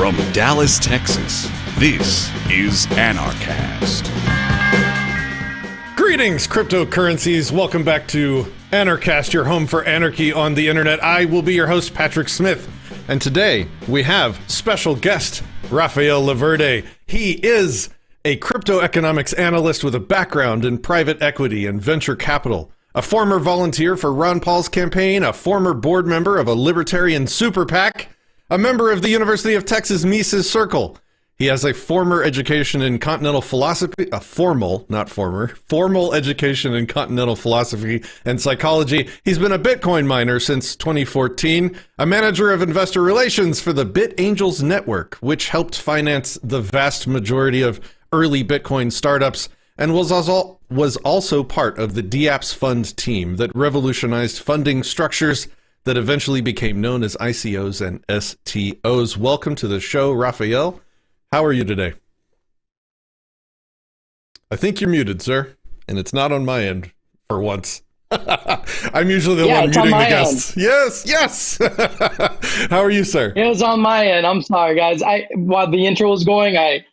From Dallas, Texas, this is Anarchast. Greetings, cryptocurrencies. Welcome back to Anarchast, your home for anarchy on the internet. I will be your host, Patrick Smith. And today we have special guest, Rafael LaVerde. He is a crypto economics analyst with a background in private equity and venture capital, a former volunteer for Ron Paul's campaign, a former board member of a libertarian super PAC, a member of the University of Texas Mises Circle. He has a former education in continental philosophy, formal education in continental philosophy and psychology. He's been a Bitcoin miner since 2014, a manager of investor relations for the BitAngels Network, which helped finance the vast majority of early Bitcoin startups, and was also part of the DApps Fund team that revolutionized funding structures that eventually became known as ICOs and STOs. Welcome to the show, Rafael. How are you today? I think you're muted, sir, and it's not on my end for once. I'm usually the one muting the guests. End. Yes. How are you, sir? It was on my end. I'm sorry, guys. While the intro was going, I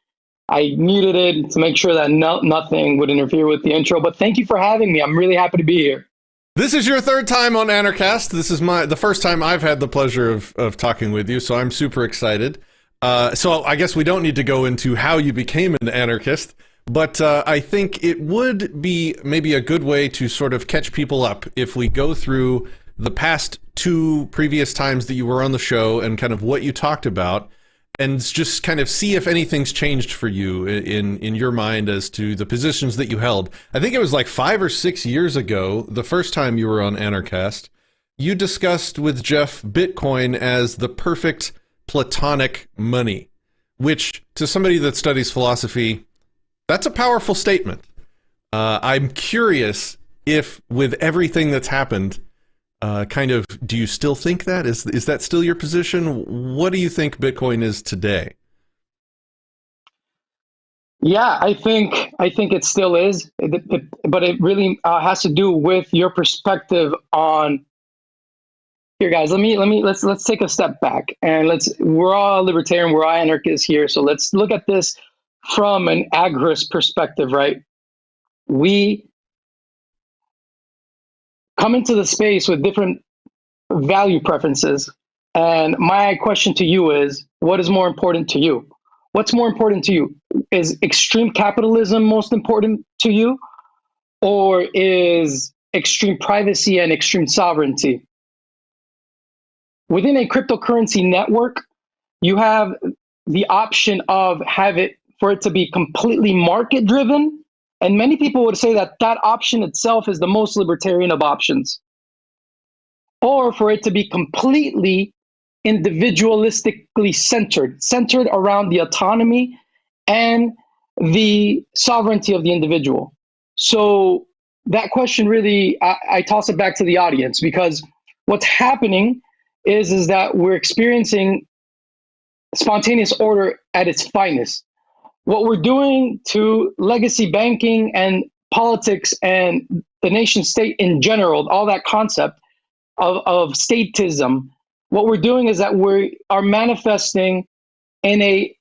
muted it to make sure that nothing would interfere with the intro. But thank you for having me. I'm really happy to be here. This is your third time on Anarchast. This is the first time I've had the pleasure of talking with you, so I'm super excited. So I guess we don't need to go into how you became an anarchist, but I think it would be maybe a good way to sort of catch people up if we go through the past two previous times that you were on the show and kind of what you talked about, and just kind of see if anything's changed for you in your mind as to the positions that you held. I think it was like 5 or 6 years ago, the first time you were on Anarchast, you discussed with Jeff Bitcoin as the perfect platonic money, which to somebody that studies philosophy, that's a powerful statement. I'm curious if with everything that's happened, do you still think that? Is that still your position? What do you think Bitcoin is today? Yeah, I think it still is, but it really has to do with your perspective on. Here, guys, let's take a step back and we're all libertarian, we're all anarchists here. So let's look at this from an agorist perspective, right? We come into the space with different value preferences. And my question to you is, what is more important to you? What's more important to you? Is extreme capitalism most important to you? Or is extreme privacy and extreme sovereignty? Within a cryptocurrency network, you have the option of for it to be completely market driven. And many people would say that option itself is the most libertarian of options. Or for it to be completely individualistically centered around the autonomy and the sovereignty of the individual. So that question really, I toss it back to the audience, because what's happening is that we're experiencing spontaneous order at its finest. What we're doing to legacy banking and politics and the nation state in general, all that concept of statism, what we're doing is that we are manifesting in a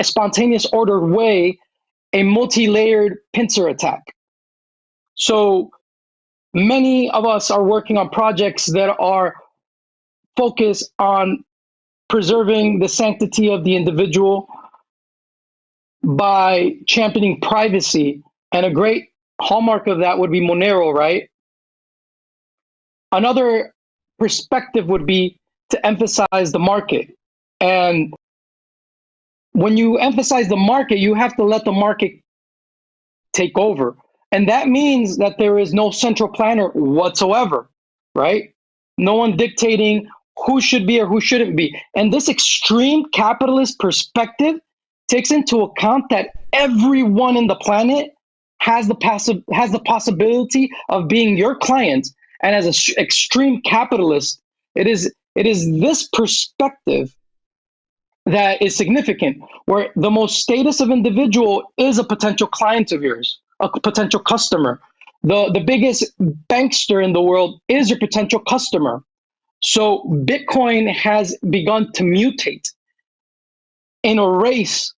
spontaneous ordered way a multi-layered pincer attack. So many of us are working on projects that are focused on preserving the sanctity of the individual by championing privacy. And a great hallmark of that would be Monero, right? Another perspective would be to emphasize the market. And when you emphasize the market, you have to let the market take over. And that means that there is no central planner whatsoever, right? No one dictating who should be or who shouldn't be. And this extreme capitalist perspective takes into account that everyone in the planet has the possibility of being your client. And as an extreme capitalist, it is this perspective that is significant, where the most status of individual is a potential client of yours, a potential customer. The biggest bankster in the world is your potential customer. So Bitcoin has begun to mutate in a race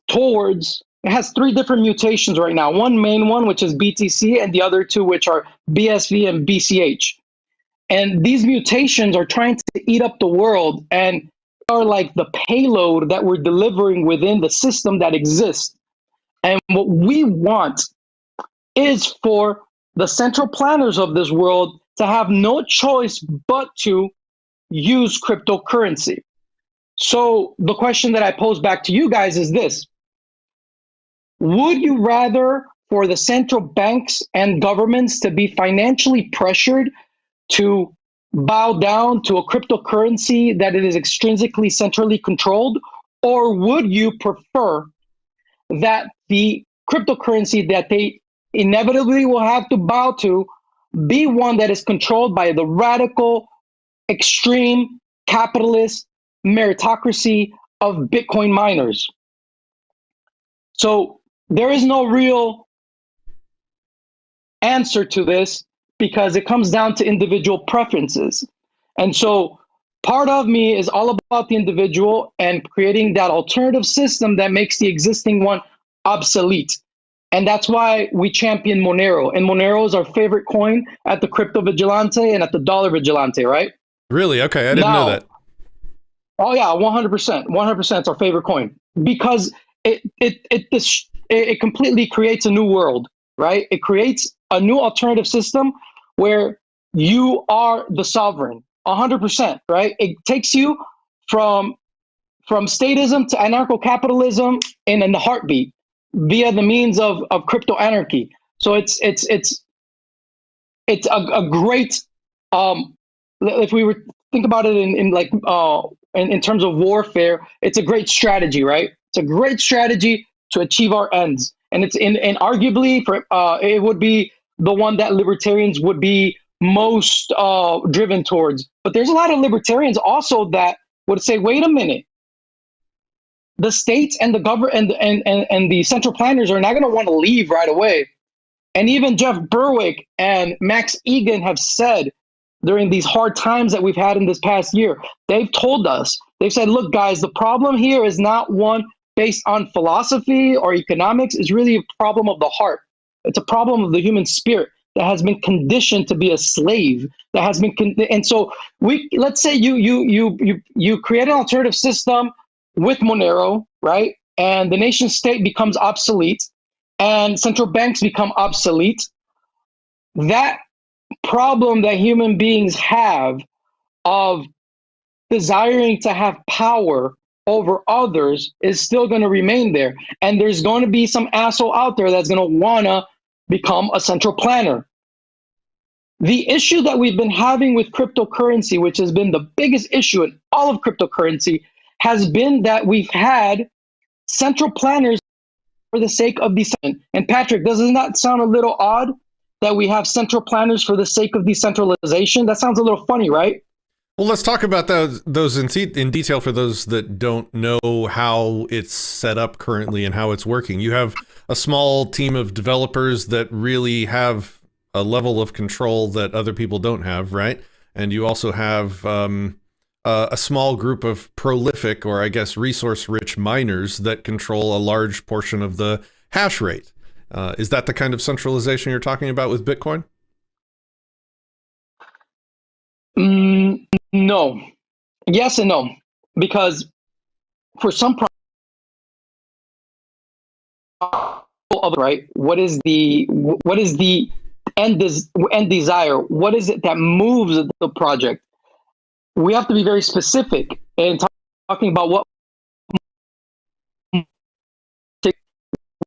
towards, it has three different mutations right now. One main one, which is BTC, and the other two, which are BSV and BCH. And these mutations are trying to eat up the world and are like the payload that we're delivering within the system that exists. And what we want is for the central planners of this world to have no choice but to use cryptocurrency. So the question that I pose back to you guys is this: would you rather for the central banks and governments to be financially pressured to bow down to a cryptocurrency that it is extrinsically centrally controlled? Or would you prefer that the cryptocurrency that they inevitably will have to bow to be one that is controlled by the radical, extreme, capitalist meritocracy of Bitcoin miners? So there is no real answer to this because it comes down to individual preferences. And so part of me is all about the individual and creating that alternative system that makes the existing one obsolete. And that's why we champion Monero. And Monero is our favorite coin at the Crypto Vigilante and at the Dollar Vigilante, right? Really? Okay, I didn't know that. Oh yeah, 100%. 100% it's our favorite coin because it completely creates a new world, right? It creates a new alternative system where you are the sovereign, 100%, right? It takes you from statism to anarcho-capitalism in the heartbeat via the means of crypto anarchy. So it's a great, if we were think about it in terms of warfare, it's a great strategy, right? It's a great strategy to achieve our ends. And it's and arguably it would be the one that libertarians would be most driven towards. But there's a lot of libertarians also that would say, wait a minute, the states and the government and the central planners are not going to want to leave right away. And even Jeff Berwick and Max Egan have said during these hard times that we've had in this past year, they've told us, they've said, look, guys, the problem here is not one based on philosophy or economics. It's really a problem of the heart. It's a problem of the human spirit that has been conditioned to be a slave. That has been, and so let's say you create an alternative system with Monero, right? And the nation state becomes obsolete, and central banks become obsolete. That problem that human beings have of desiring to have power over others is still going to remain there. And there's going to be some asshole out there that's going to want to become a central planner. The issue that we've been having with cryptocurrency, which has been the biggest issue in all of cryptocurrency, has been that we've had central planners for the sake of decentralization. And Patrick, does it not sound a little odd that we have central planners for the sake of decentralization? That sounds a little funny, right? Well, let's talk about those in detail for those that don't know how it's set up currently and how it's working. You have a small team of developers that really have a level of control that other people don't have, right? And you also have a small group of prolific, or I guess resource-rich miners that control a large portion of the hash rate. Is that the kind of centralization you're talking about with Bitcoin? No. Yes and no. Because for some right, what is the end desire? What is it that moves the project? We have to be very specific in talking about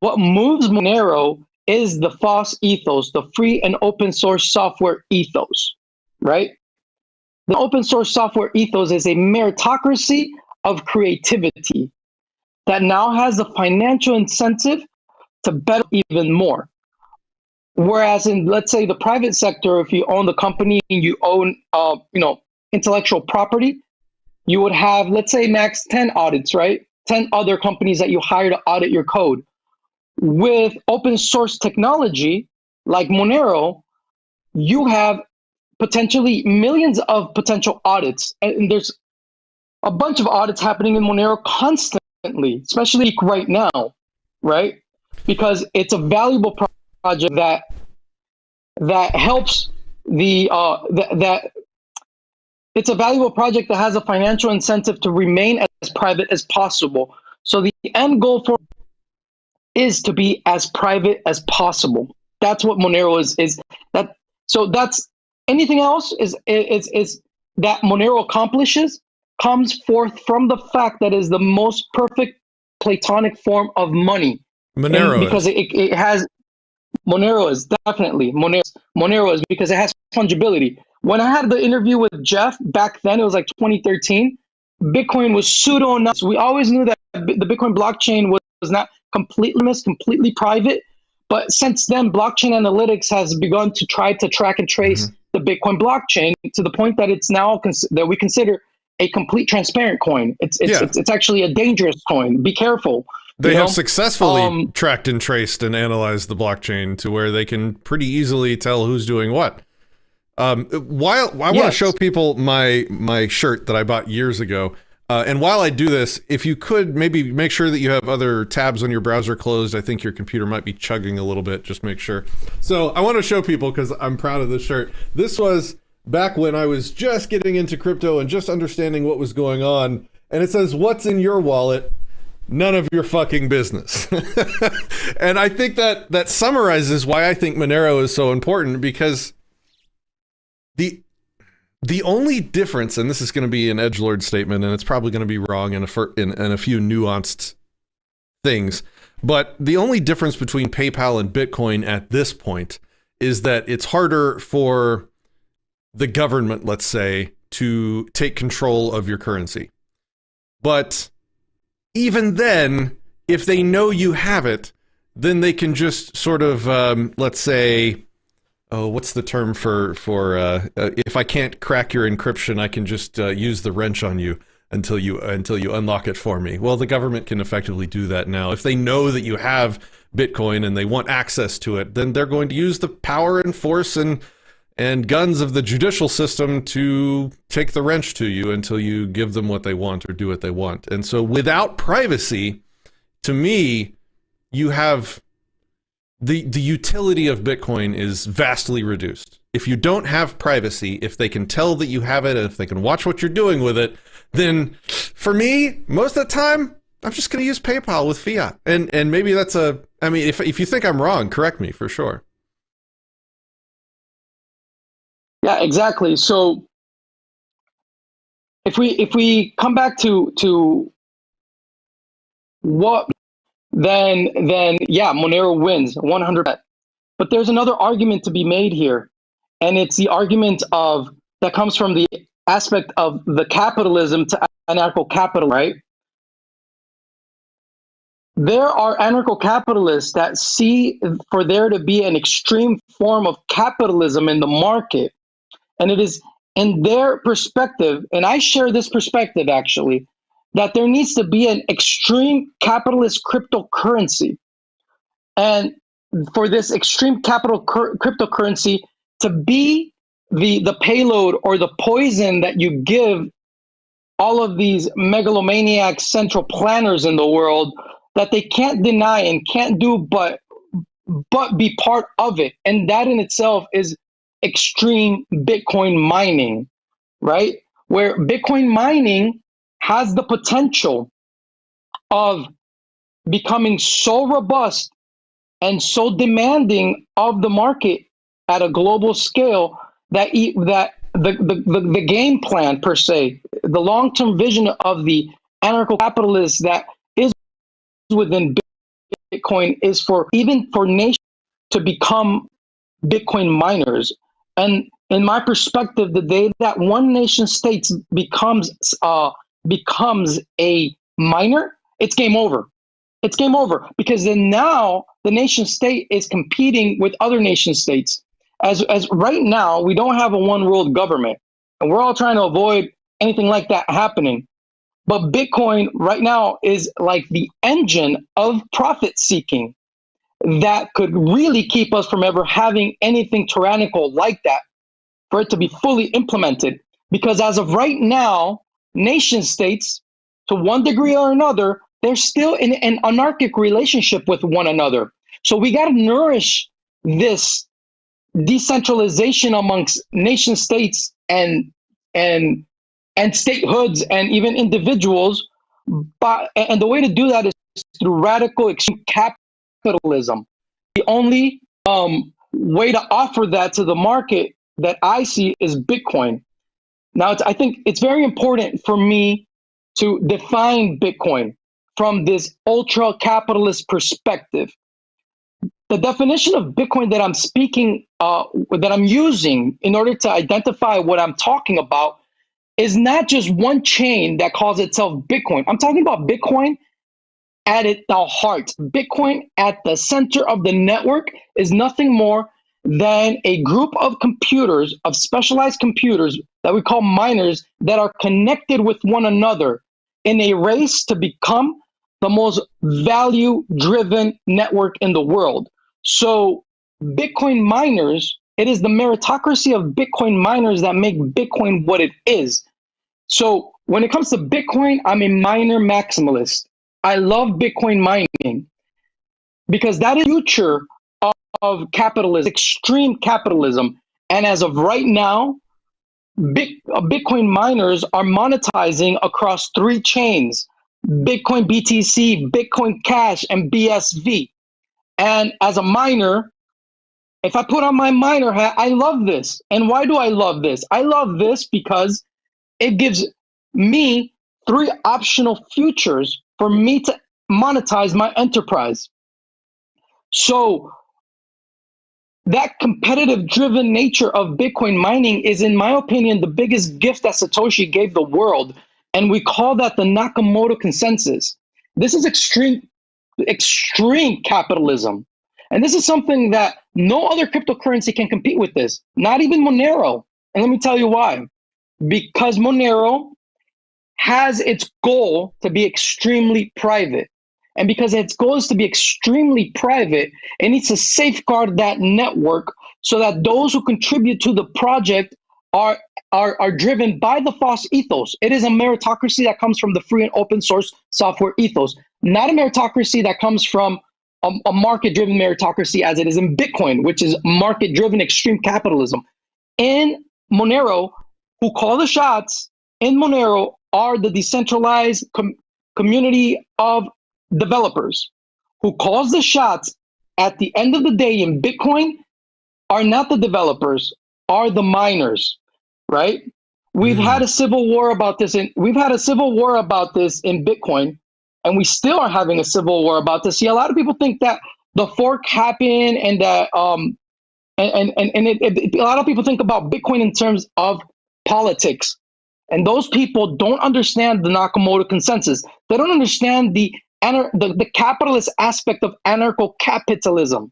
what moves Monero is the FOSS ethos, the free and open source software ethos, right? The open source software ethos is a meritocracy of creativity that now has a financial incentive to better even more. Whereas in, let's say, the private sector, if you own the company and you own, intellectual property, you would have, let's say, max 10 audits, right? 10 other companies that you hire to audit your code. With open source technology like Monero, you have potentially millions of potential audits. And there's a bunch of audits happening in Monero constantly, especially right now, right? Because it's a valuable project that helps that it's a valuable project that has a financial incentive to remain as private as possible. So the end goal for is to be as private as possible. That's what Monero is that. So that's anything else is that Monero accomplishes comes forth from the fact that it is the most perfect Platonic form of money. Monero because it has Monero is definitely Monero is because it has fungibility. When I had the interview with Jeff back then, it was like 2013. Bitcoin was pseudo-anonymous. We always knew that the Bitcoin blockchain was not completely private. But since then, blockchain analytics has begun to try to track and trace the Bitcoin blockchain to the point that it's now that we consider a complete transparent coin. It's actually a dangerous coin. Be careful. They have successfully tracked and traced and analyzed the blockchain to where they can pretty easily tell who's doing what. While I want to show people my shirt that I bought years ago, and while I do this, if you could maybe make sure that you have other tabs on your browser closed. I think your computer might be chugging a little bit. Just make sure. So I want to show people because I'm proud of this shirt. This was back when I was just getting into crypto and just understanding what was going on. And it says, "What's in your wallet? None of your fucking business." And I think that summarizes why I think Monero is so important, because the only difference, and this is going to be an edgelord statement, and it's probably going to be wrong in a few nuanced things, but the only difference between PayPal and Bitcoin at this point is that it's harder for the government, let's say, to take control of your currency. But even then, if they know you have it, then they can just sort of, let's say, what's the term for if I can't crack your encryption, I can just use the wrench on you until you unlock it for me. Well, the government can effectively do that now. If they know that you have Bitcoin and they want access to it, then they're going to use the power and force and guns of the judicial system to take the wrench to you until you give them what they want or do what they want. And so without privacy, to me, you have the utility of Bitcoin is vastly reduced. If you don't have privacy, if they can tell that you have it, and if they can watch what you're doing with it, then for me, most of the time, I'm just going to use PayPal with fiat. And maybe that's I mean, if you think I'm wrong, correct me for sure. Yeah, exactly. So if we come back to what, then yeah, Monero wins 100%. But there's another argument to be made here, and it's the argument that comes from the aspect of the capitalism to anarcho-capital, right? There are anarcho-capitalists that see for there to be an extreme form of capitalism in the market, and it is in their perspective, and I share this perspective actually, that there needs to be an extreme capitalist cryptocurrency. And for this extreme cryptocurrency to be the payload or the poison that you give all of these megalomaniac central planners in the world, that they can't deny and can't do but be part of it. And that in itself is extreme Bitcoin mining, right? Where Bitcoin mining has the potential of becoming so robust and so demanding of the market at a global scale that the game plan per se, the long-term vision of the anarcho-capitalists that is within Bitcoin is for nations to become Bitcoin miners. And in my perspective, the day that one nation state becomes a miner, it's game over. It's game over, because then now the nation state is competing with other nation states. As right now, we don't have a one world government, and we're all trying to avoid anything like that happening. But Bitcoin right now is like the engine of profit seeking that could really keep us from ever having anything tyrannical like that, for it to be fully implemented. Because as of right now, nation states, to one degree or another, they're still in an anarchic relationship with one another. So we got to nourish this decentralization amongst nation states and statehoods and even individuals. And the way to do that is through radical extreme capitalism. The only way to offer that to the market that I see is Bitcoin. Now, I think it's very important for me to define Bitcoin from this ultra capitalist perspective. The definition of Bitcoin that I'm speaking, that I'm using in order to identify what I'm talking about is not just one chain that calls itself Bitcoin. I'm talking about Bitcoin at the heart. Bitcoin at the center of the network is nothing more than a group of computers, of specialized computers that we call miners, that are connected with one another in a race to become the most value-driven network in the world. So Bitcoin miners, it is the meritocracy of Bitcoin miners that make Bitcoin what it is. So when it comes to Bitcoin, I'm a miner maximalist. I love Bitcoin mining because that is the future of capitalism, extreme capitalism. And as of right now, Bitcoin miners are monetizing across 3 chains: Bitcoin BTC, Bitcoin Cash, and BSV. And as a miner, if I put on my miner hat, I love this. And why do I love this? I love this because it gives me 3 optional futures for me to monetize my enterprise. So that competitive driven nature of Bitcoin mining is, in my opinion, the biggest gift that Satoshi gave the world. And we call that the Nakamoto Consensus. This is extreme capitalism. And this is something that no other cryptocurrency can compete with this, not even Monero. And let me tell you why. Because Monero has its goal to be extremely private. And because its goal is to be extremely private, it needs to safeguard that network so that those who contribute to the project are driven by the FOSS ethos. It is a meritocracy that comes from the free and open source software ethos, not a meritocracy that comes from a market-driven meritocracy as it is in Bitcoin, which is market-driven extreme capitalism. In Monero, who call the shots in Monero are the decentralized community of developers. Who calls the shots at the end of the day in Bitcoin are not the developers, are the miners, right? We've had a civil war about this, and we've had a civil war about this in Bitcoin, and we still are having a civil war about this. See, a lot of people think that the fork happened and that a lot of people think about Bitcoin in terms of politics, and those people don't understand the Nakamoto Consensus. They don't understand the capitalist aspect of anarcho-capitalism.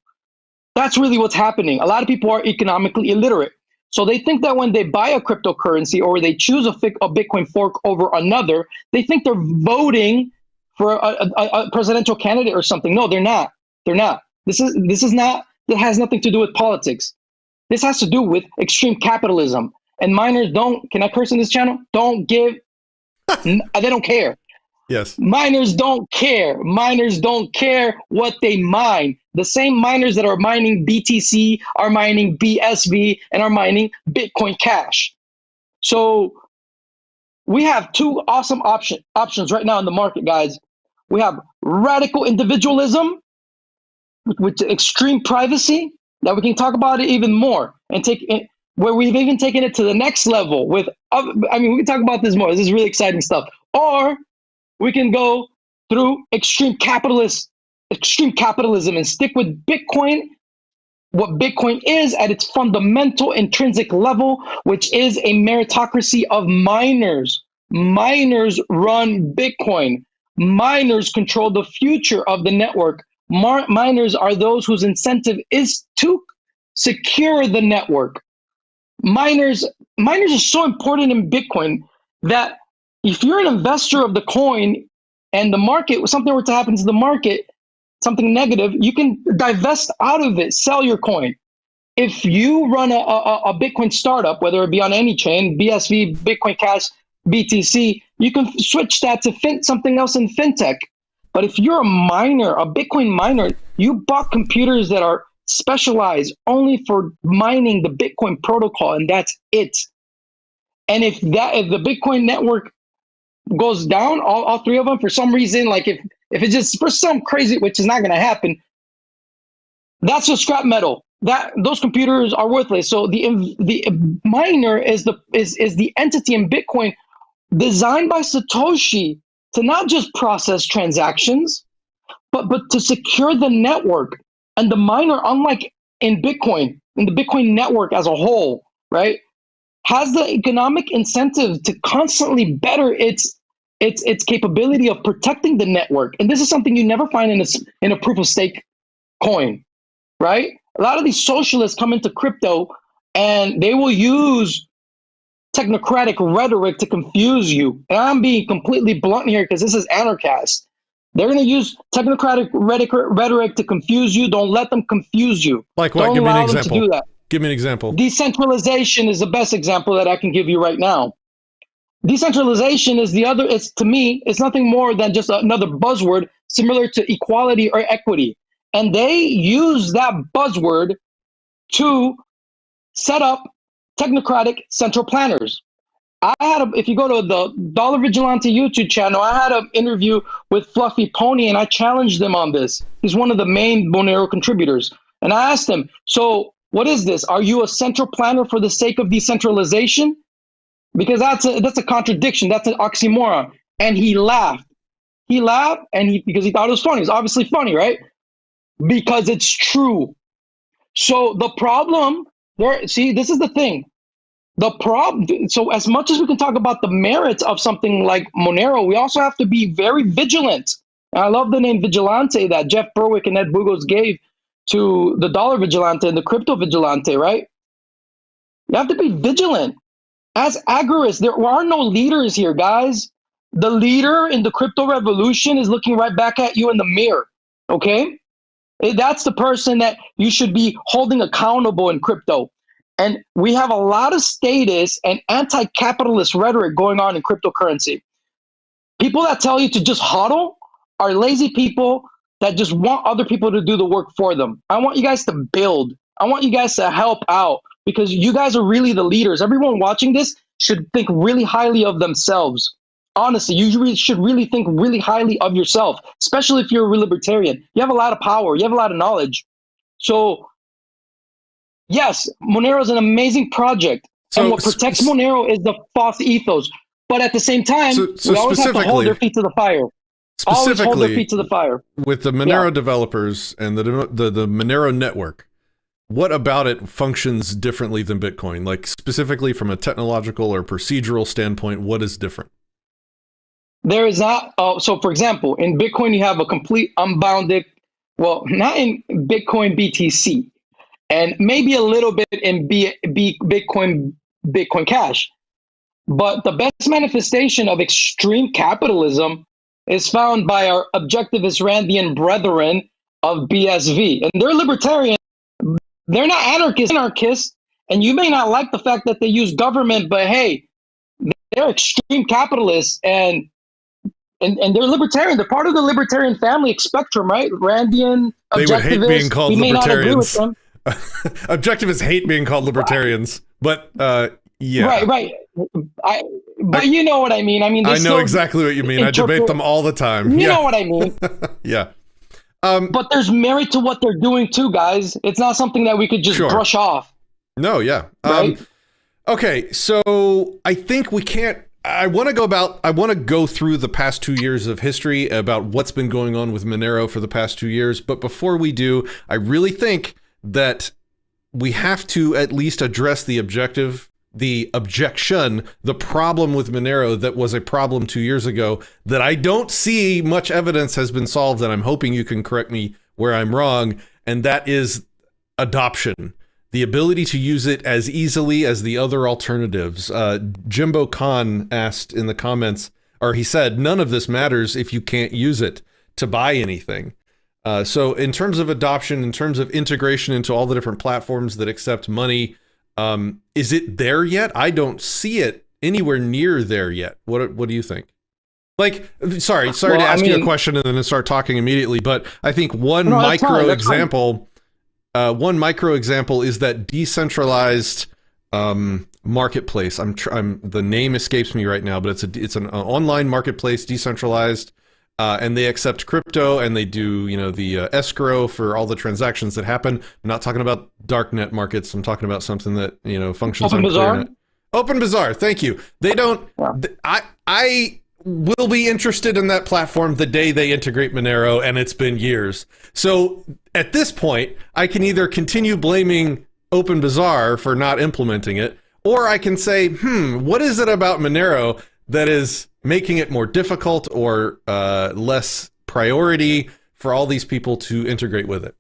That's really what's happening. A lot of people are economically illiterate. So they think that when they buy a cryptocurrency or they choose a Bitcoin fork over another, they think they're voting for a presidential candidate or something. No, they're not. They're not. This is not, it has nothing to do with politics. This has to do with extreme capitalism. And miners don't, can I curse in this channel? Don't give, they don't care. Yes. Miners don't care. Miners don't care what they mine. The same miners that are mining BTC are mining BSV and are mining Bitcoin Cash. So we have 2 awesome options right now in the market, guys. We have radical individualism with extreme privacy that we can talk about it even more and take it where we've even taken it to the next level with, I mean, we can talk about this more. This is really exciting stuff. Or we can go through extreme capitalism and stick with Bitcoin, what Bitcoin is at its fundamental intrinsic level, which is a meritocracy of miners. Miners run Bitcoin. Miners control the future of the network. Miners are those whose incentive is to secure the network. Miners are so important in Bitcoin that if you're an investor of the coin and the market, something were to happen to the market, something negative, you can divest out of it, sell your coin. If you run a Bitcoin startup, whether it be on any chain, BSV, Bitcoin Cash, BTC, you can switch that to something else in fintech. But if you're a miner, a Bitcoin miner, you bought computers that are specialized only for mining the Bitcoin protocol, and that's it. And if the Bitcoin network goes down, all three of them, for some reason, like if it's just for some crazy, which is not going to happen, that's just scrap metal. Those computers are worthless. So the miner is the entity in Bitcoin designed by Satoshi to not just process transactions, but to secure the network. And the miner, unlike in the Bitcoin network as a whole, right, has the economic incentive to constantly better its capability of protecting the network. And this is something you never find in a proof of stake coin, right? A lot of these socialists come into crypto and they will use technocratic rhetoric to confuse you. And I'm being completely blunt here because this is Anarchast. They're going to use technocratic rhetoric to confuse you. Don't let them confuse you. Like what? Don't Give me an allow them example. to do that. Give me an example. Decentralization is the best example that I can give you right now. Decentralization is to me, it's nothing more than just another buzzword similar to equality or equity. And they use that buzzword to set up technocratic central planners. If you go to the Dollar Vigilante YouTube channel, I had an interview with Fluffy Pony and I challenged him on this. He's one of the main Monero contributors. And I asked him, so what is this? Are you a central planner for the sake of decentralization? Because that's a contradiction. That's an oxymoron. And he laughed. He laughed because he thought it was funny. It's obviously funny, right? Because it's true. So the problem this is the thing. So as much as we can talk about the merits of something like Monero, we also have to be very vigilant. And I love the name Vigilante that Jeff Berwick and Ed Bugos gave to the Dollar Vigilante and the Crypto Vigilante, right? You have to be vigilant. As agorists, there are no leaders here, guys. The leader in the crypto revolution is looking right back at you in the mirror, okay? That's the person that you should be holding accountable in crypto. And we have a lot of status and anti-capitalist rhetoric going on in cryptocurrency. People that tell you to just hodl are lazy people that just want other people to do the work for them. I want you guys to build. I want you guys to help out because you guys are really the leaders. Everyone watching this should think really highly of themselves. Honestly, you should really think really highly of yourself, especially if you're a libertarian. You have a lot of power. You have a lot of knowledge. So yes, Monero is an amazing project. And what protects Monero is the false ethos. But at the same time, we always have to hold their feet to the fire. Always hold their feet to the fire. With the Monero developers and the Monero network, what about it functions differently than Bitcoin? Like specifically from a technological or procedural standpoint, what is different? There is not. So for example, in Bitcoin, you have a complete unbounded, well, not in Bitcoin BTC, and maybe a little bit in Bitcoin Cash. But the best manifestation of extreme capitalism is found by our objectivist Randian brethren of BSV. And they're libertarian. They're not anarchists. And you may not like the fact that they use government, but hey, they're extreme capitalists and they're libertarian. They're part of the libertarian family spectrum, right? Randian, they would hate being called we libertarians. May not agree with them. Objectivists hate being called libertarians, but yeah. Right. But you know what I mean. I know exactly what you mean. I debate them all the time. You know what I mean. Yeah. But there's merit to what they're doing too, guys. It's not something that we could just brush off. No, yeah. Right? Okay, so I think we can't. I want to go through the past 2 years of history about what's been going on with Monero for the past 2 years. But before we do, I really think that we have to at least address the objection, the problem with Monero that was a problem 2 years ago that I don't see much evidence has been solved, and I'm hoping you can correct me where I'm wrong, and that is adoption. The ability to use it as easily as the other alternatives. Jimbo Khan asked in the comments, or he said, none of this matters if you can't use it to buy anything. So in terms of adoption, in terms of integration into all the different platforms that accept money, is it there yet? I don't see it anywhere near there yet. What do you think? Like, sorry to ask you a question and then start talking immediately, but I think one micro example is that decentralized marketplace. The name escapes me right now, but it's an online marketplace, decentralized, and they accept crypto and they do, the escrow for all the transactions that happen. I'm not talking about darknet markets. I'm talking about something that, functions on Clearnet. Open Bazaar. Thank you. They don't, I will be interested in that platform the day they integrate Monero, and it's been years. So at this point, I can either continue blaming Open Bazaar for not implementing it, or I can say, what is it about Monero that is making it more difficult or less priority for all these people to integrate with it?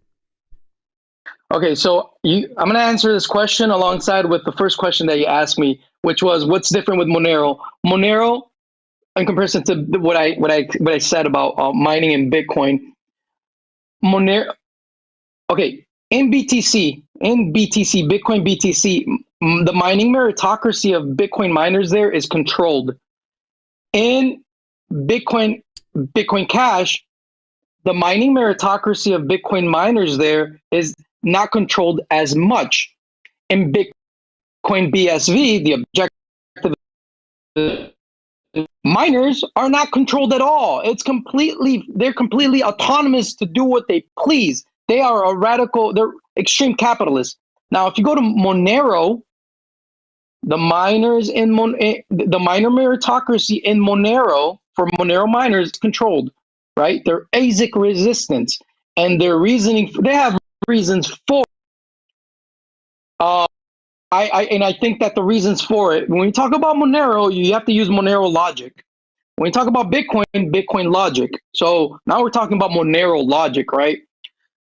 Okay, so I'm going to answer this question alongside with the first question that you asked me, which was, what's different with Monero? Monero, in comparison to what I said about mining in Bitcoin, Monero. Okay, in BTC, Bitcoin BTC, the mining meritocracy of Bitcoin miners there is controlled. In Bitcoin Cash, the mining meritocracy of Bitcoin miners there is not controlled as much. In Bitcoin BSV, the objective miners are not controlled at all. They're completely autonomous to do what they please. They are they're extreme capitalists. Now, if you go to Monero, the miner meritocracy in Monero for Monero miners is controlled, right? They're ASIC resistant, and they have reasons for I think that the reasons for it, when you talk about Monero, you have to use Monero logic. When you talk about Bitcoin logic. So now we're talking about Monero logic, right?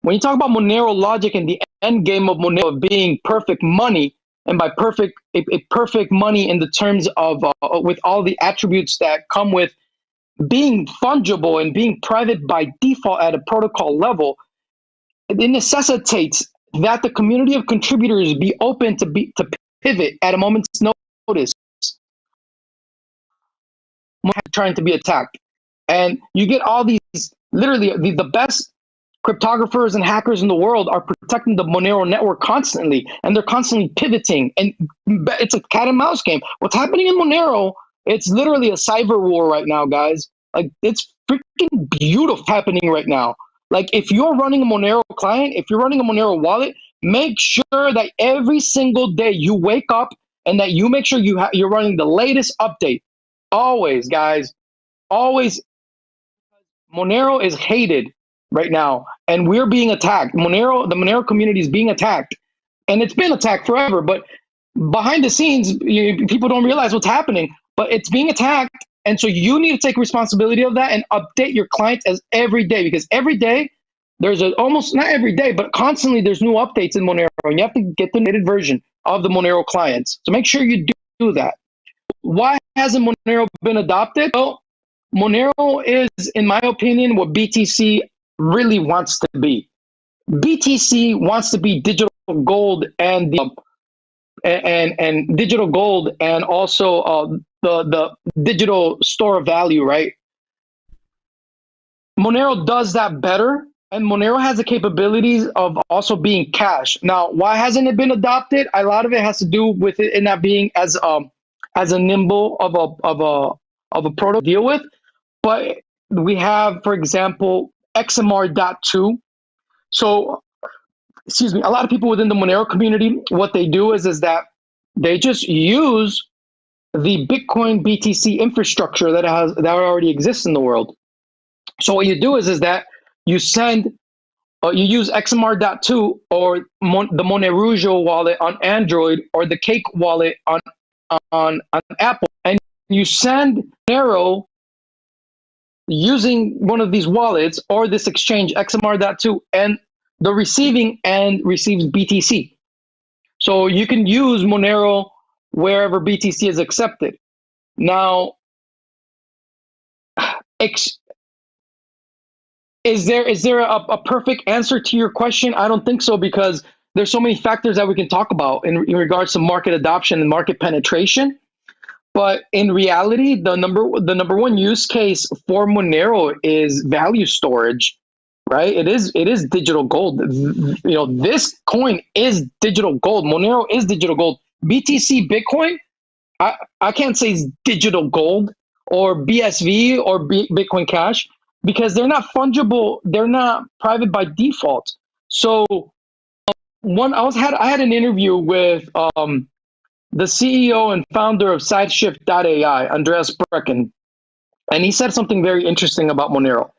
When you talk about Monero logic and the end game of Monero being perfect money, and by perfect money in the terms of with all the attributes that come with being fungible and being private by default at a protocol level, it necessitates that the community of contributors be open to pivot at a moment's notice, trying to be attacked. And you get all these, literally the best cryptographers and hackers in the world are protecting the Monero network constantly, and they're constantly pivoting, and it's a cat and mouse game. What's happening in Monero, it's literally a cyber war right now, guys. Like, it's freaking beautiful happening right now. Like, if you're running a Monero client, if you're running a Monero wallet, make sure that every single day you wake up and that you make sure you're running the latest update. Always, guys. Always. Monero is hated right now, and we're being attacked. The Monero community is being attacked, and it's been attacked forever. But behind the scenes, people don't realize what's happening. But it's being attacked, and so you need to take responsibility of that and update your clients as every day, because every day there's almost not every day, but constantly there's new updates in Monero, and you have to get the native version of the Monero clients. So make sure you do that. Why hasn't Monero been adopted? Well, Monero is, in my opinion, what BTC really wants to be. BTC wants to be digital gold and digital gold, and also the digital store of value, right? Monero does that better, and Monero has the capabilities of also being cash. Now, why hasn't it been adopted? A lot of it has to do with it in not being as a nimble of a protocol to deal with. But we have, for example, XMR.2. So, excuse me, a lot of people within the Monero community, what they do is that they just use the Bitcoin BTC infrastructure that already exists in the world. So what you do is that you use XMR.2 or the Monero wallet on Android, or the Cake wallet on Apple, and you send Monero using one of these wallets or this exchange XMR.2, and the receiving end receives BTC. So you can use Monero wherever BTC is accepted. Now, is there a perfect answer to your question? I don't think so, because there's so many factors that we can talk about in regards to market adoption and market penetration. But in reality, the number one use case for Monero is value storage, right? It is digital gold. This coin is digital gold. Monero is digital gold. BTC Bitcoin, I can't say it's digital gold or BSV or Bitcoin Cash because they're not fungible. They're not private by default. So I had an interview with the CEO and founder of SideShift.ai, Andreas Brecken, and he said something very interesting about Monero.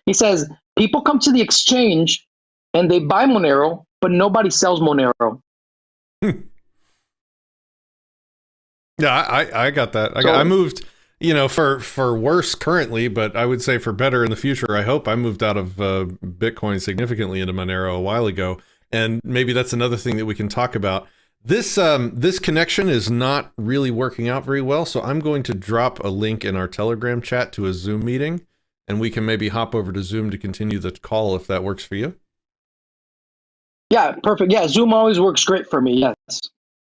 He says, people come to the exchange and they buy Monero, but nobody sells Monero. Yeah, I got that. I moved, for worse currently, but I would say for better in the future. I hope I moved out of Bitcoin significantly into Monero a while ago. And maybe that's another thing that we can talk about. This connection is not really working out very well, so I'm going to drop a link in our Telegram chat to a Zoom meeting, and we can maybe hop over to Zoom to continue the call if that works for you. Yeah, perfect. Yeah, Zoom always works great for me, yes.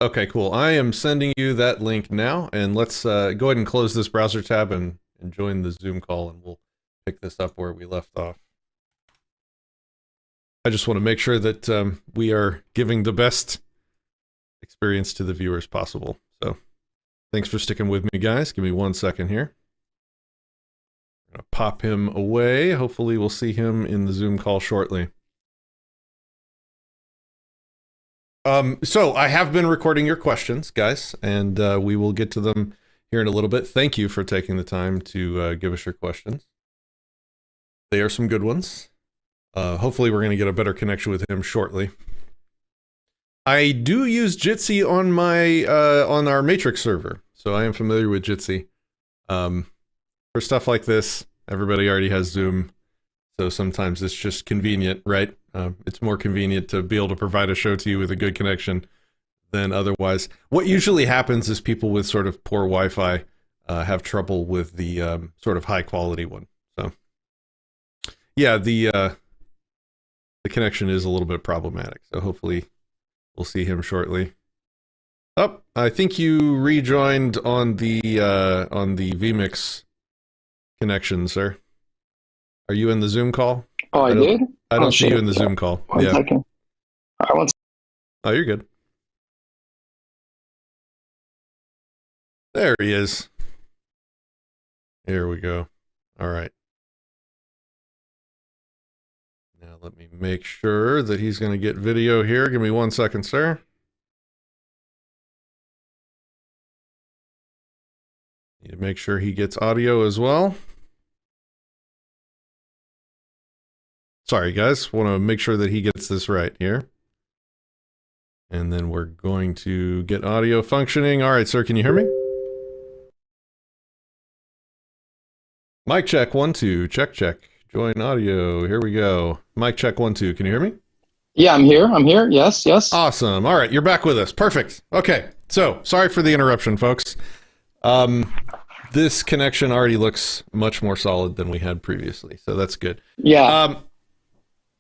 Okay, cool. I am sending you that link now, and let's go ahead and close this browser tab and join the Zoom call, and we'll pick this up where we left off. I just want to make sure that we are giving the best experience to the viewers possible. So thanks for sticking with me, guys. Give me 1 second here. I'm gonna pop him away. Hopefully we'll see him in the Zoom call shortly. So I have been recording your questions, guys, and we will get to them here in a little bit. Thank you for taking the time to give us your questions. They are some good ones. Hopefully we're going to get a better connection with him shortly. I do use Jitsi on my on our Matrix server, so I am familiar with Jitsi. For stuff like this, everybody already has Zoom, so sometimes it's just convenient, right? It's more convenient to be able to provide a show to you with a good connection than otherwise. What usually happens is people with sort of poor Wi-Fi have trouble with the sort of high quality one. So yeah, the connection is a little bit problematic, so hopefully we'll see him shortly. Oh, I think you rejoined on the vMix connection, sir. Are you in the Zoom call? Oh, I did? I don't see you in the Zoom call. One second. All right, oh, you're good. There he is. Here we go. All right. Now let me make sure that he's going to get video here. Give me 1 second, sir. Need to make sure he gets audio as well. Sorry, guys. Want to make sure that he gets this right here. And then we're going to get audio functioning. All right, sir, can you hear me? Mic check, 1, 2. Check, check. Join audio. Here we go. Mic check, 1, 2. Can you hear me? Yeah, I'm here. I'm here. Yes, yes. Awesome. All right, you're back with us. Perfect. Okay, so sorry for the interruption, folks. This connection already looks much more solid than we had previously, so that's good. Yeah.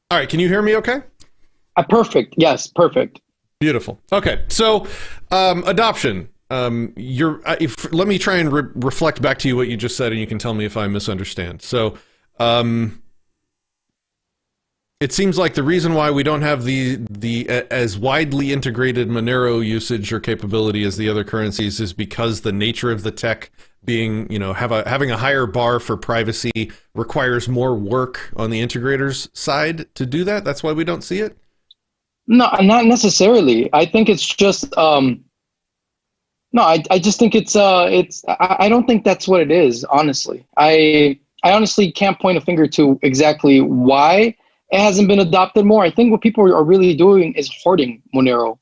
All right, can you hear me okay? Perfect. Yes, perfect. Beautiful. Okay, so adoption. Let me try and reflect back to you what you just said, and you can tell me if I misunderstand. So it seems like the reason why we don't have the as widely integrated Monero usage or capability as the other currencies is because the nature of the tech being, having a higher bar for privacy requires more work on the integrator's side to do that. That's why we don't see it. No, not necessarily. I think it's just no. I just think it's I don't think that's what it is. Honestly, I honestly can't point a finger to exactly why it hasn't been adopted more. I think what people are really doing is hoarding Monero.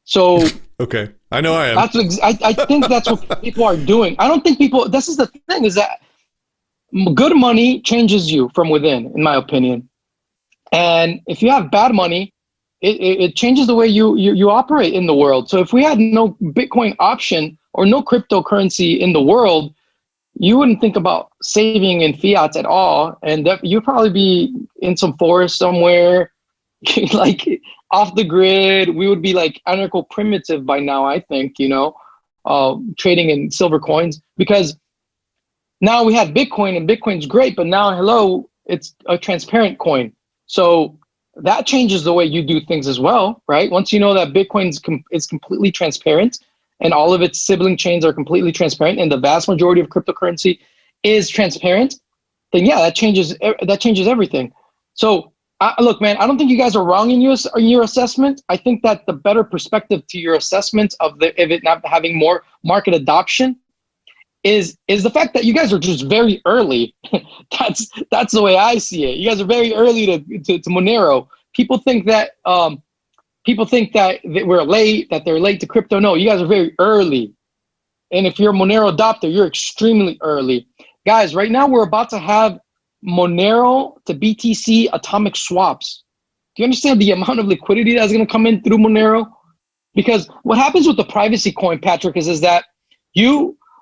So okay, I know I am. I think that's what people are doing. I don't think people. This is the thing: is that good money changes you from within, in my opinion. And if you have bad money, it changes the way you operate in the world. So if we had no Bitcoin option or no cryptocurrency in the world, you wouldn't think about saving in fiat at all. And you'd probably be in some forest somewhere, like off the grid. We would be like anarcho-primitive by now, I think, trading in silver coins, because now we have Bitcoin, and Bitcoin's great, but now, hello, it's a transparent coin. So that changes the way you do things as well, right? Once you know that Bitcoin is completely transparent and all of its sibling chains are completely transparent and the vast majority of cryptocurrency is transparent, then yeah, that changes everything. So look, man, I don't think you guys are wrong in your assessment. I think that the better perspective to your assessment of it not having more market adoption is the fact that you guys are just very early. That's the way I see it. You guys are very early to Monero. People think that we're late, that they're late to crypto. No, you guys are very early. And if you're a Monero adopter, you're extremely early. Guys, right now we're about to have Monero to BTC atomic swaps. Do you understand the amount of liquidity that's going to come in through Monero? Because what happens with the privacy coin, Patrick, is that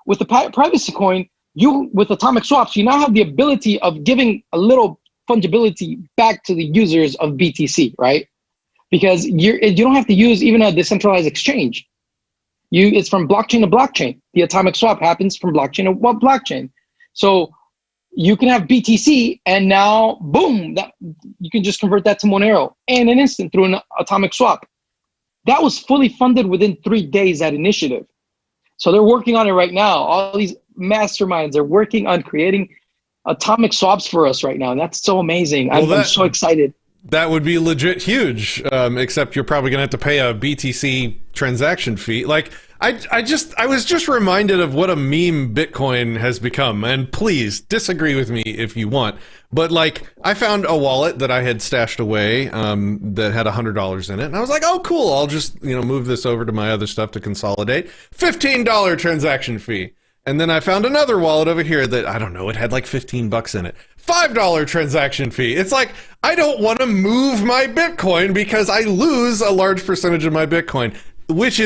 with the privacy coin, with atomic swaps, you now have the ability of giving a little fungibility back to the users of BTC, right? Because you don't have to use even a decentralized exchange. It's from blockchain to blockchain. The atomic swap happens from blockchain to blockchain. So you can have BTC, and now, boom, you can just convert that to Monero in an instant through an atomic swap. That was fully funded within 3 days, that initiative. So they're working on it right now. All these masterminds are working on creating atomic swaps for us right now. And that's so amazing. Well, I'm so excited. That would be legit huge, except you're probably going to have to pay a BTC transaction fee. Like, I was just reminded of what a meme Bitcoin has become. And please disagree with me if you want. But like, I found a wallet that I had stashed away that had $100 in it. And I was like, oh, cool. I'll just, move this over to my other stuff to consolidate. $15 transaction fee. And then I found another wallet over here that, I don't know, it had like $15 in it. $5 transaction fee. It's like, I don't want to move my Bitcoin because I lose a large percentage of my Bitcoin, which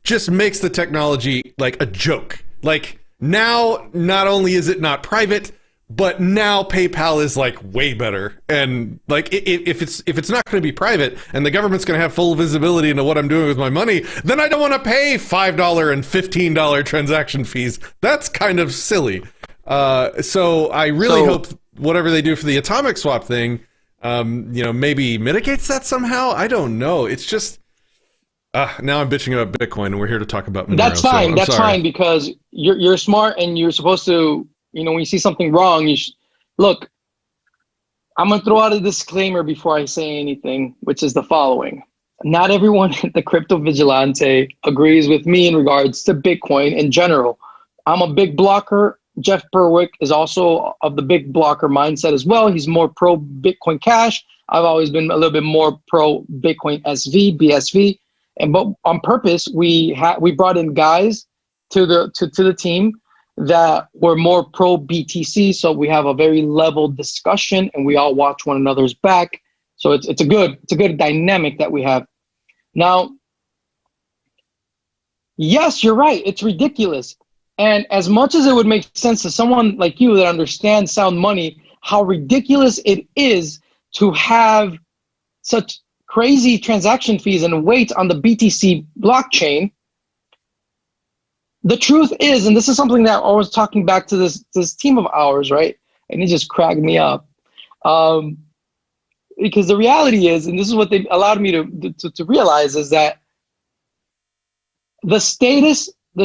just makes the technology like a joke. Like, now, not only is it not private, but now PayPal is like way better. And like, if it's not going to be private and the government's going to have full visibility into what I'm doing with my money, then I don't want to pay $5 and $15 transaction fees. That's kind of silly. So I really hope whatever they do for the atomic swap thing, maybe mitigates that somehow. I don't know. It's just, now I'm bitching about Bitcoin and we're here to talk about Monero. That's fine. That's fine, because you're smart and you're supposed to, when you see something wrong, look, I'm going to throw out a disclaimer before I say anything, which is the following. Not everyone at the Crypto Vigilante agrees with me in regards to Bitcoin in general. I'm a big blocker. Jeff Berwick is also of the big blocker mindset as well. He's more pro Bitcoin Cash. I've always been a little bit more pro Bitcoin SV, BSV. But on purpose, we brought in guys to the team that were more pro BTC, so we have a very level discussion and we all watch one another's back. So it's a good dynamic that we have. Now, yes, you're right. It's ridiculous. And as much as it would make sense to someone like you that understands sound money, how ridiculous it is to have such crazy transaction fees and wait on the BTC blockchain. The truth is, and this is something that I was talking back to this team of ours, right? And it just cracked me up. Because the reality is, and this is what they allowed me to realize, is that the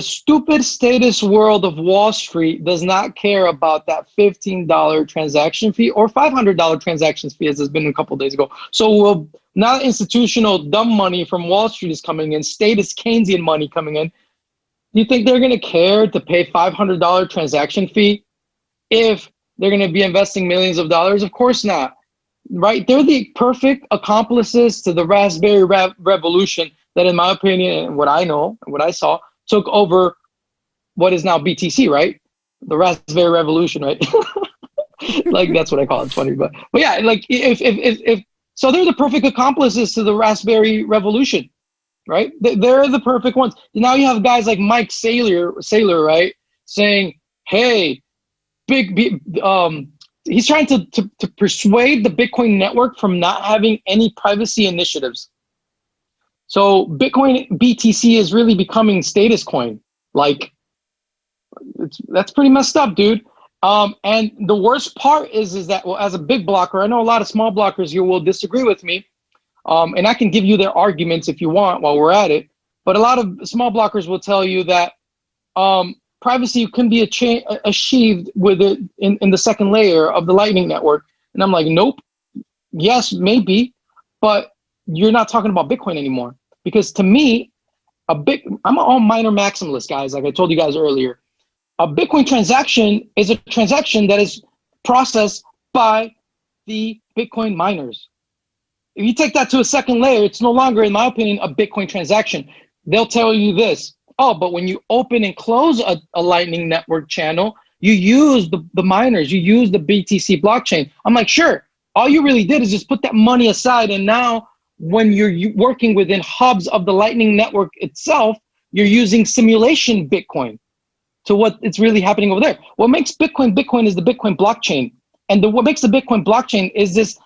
stupid status world of Wall Street does not care about that $15 transaction fee or $500 transaction fee, as has been a couple of days ago. So now institutional dumb money from Wall Street is coming in, status Keynesian money coming in. Do you think they're going to care to pay $500 transaction fee if they're going to be investing millions of dollars? Of course not, right? They're the perfect accomplices to the Raspberry revolution that, in my opinion, and what I know and what I saw, took over what is now BTC, right? The Raspberry revolution, right? Like, that's what I call it. It's funny, but yeah, like if so, they're the perfect accomplices to the Raspberry revolution. Right? They're the perfect ones. Now you have guys like Mike Saylor, right? Saying, hey, he's trying to persuade the Bitcoin network from not having any privacy initiatives. So Bitcoin BTC is really becoming status coin. Like, that's pretty messed up, dude. And the worst part is that, well, as a big blocker, I know a lot of small blockers here will disagree with me. And I can give you their arguments if you want while we're at it. But a lot of small blockers will tell you that privacy can be achieved with it in the second layer of the Lightning Network. And I'm like, nope. Yes, maybe, but you're not talking about Bitcoin anymore. Because to me, I'm all miner maximalist, guys, like I told you guys earlier. A Bitcoin transaction is a transaction that is processed by the Bitcoin miners. If you take that to a second layer, it's no longer, in my opinion, a Bitcoin transaction. They'll tell you this, oh, but when you open and close a Lightning Network channel, you use the miners, you use the BTC blockchain. I'm like, sure, all you really did is just put that money aside, and now when you're working within hubs of the Lightning Network itself, you're using simulation Bitcoin to what it's really happening over there. What makes Bitcoin Bitcoin is the Bitcoin blockchain. And what makes the Bitcoin blockchain is this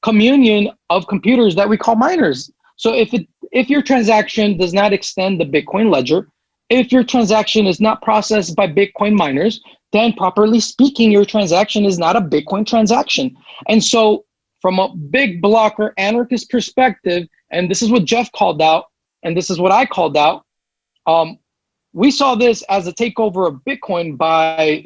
communion of computers that we call miners. So if your transaction does not extend the Bitcoin ledger, if your transaction is not processed by Bitcoin miners, then properly speaking, your transaction is not a Bitcoin transaction. And so from a big blocker anarchist perspective, and this is what Jeff called out, and this is what I called out, we saw this as a takeover of Bitcoin by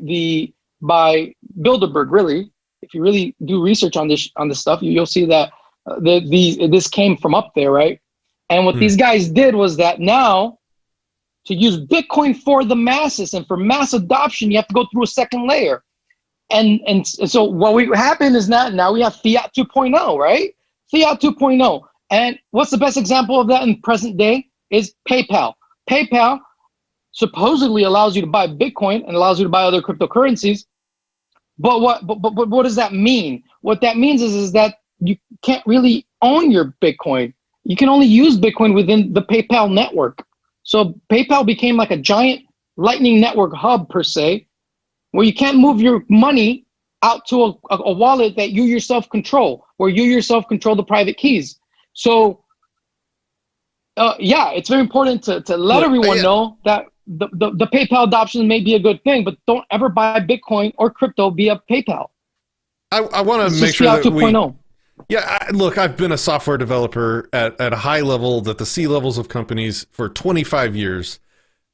Bilderberg. Really, if you really do research on this stuff, you'll see that this came from up there, right? And what these guys did was that now, to use Bitcoin for the masses and for mass adoption, you have to go through a second layer. And so what happened is that now we have Fiat 2.0, right? Fiat 2.0. And what's the best example of that in present day is PayPal. PayPal supposedly allows you to buy Bitcoin and allows you to buy other cryptocurrencies. But what does that mean? What that means is that you can't really own your Bitcoin. You can only use Bitcoin within the PayPal network. So PayPal became like a giant Lightning Network hub per se, where you can't move your money out to a wallet that you yourself control, where you yourself control the private keys. So yeah, it's very important to let everyone know that the PayPal adoption may be a good thing, but don't ever buy Bitcoin or crypto via PayPal. I want to make sure that 2.0. Look, I've been a software developer at a high level, at the C levels of companies for 25 years.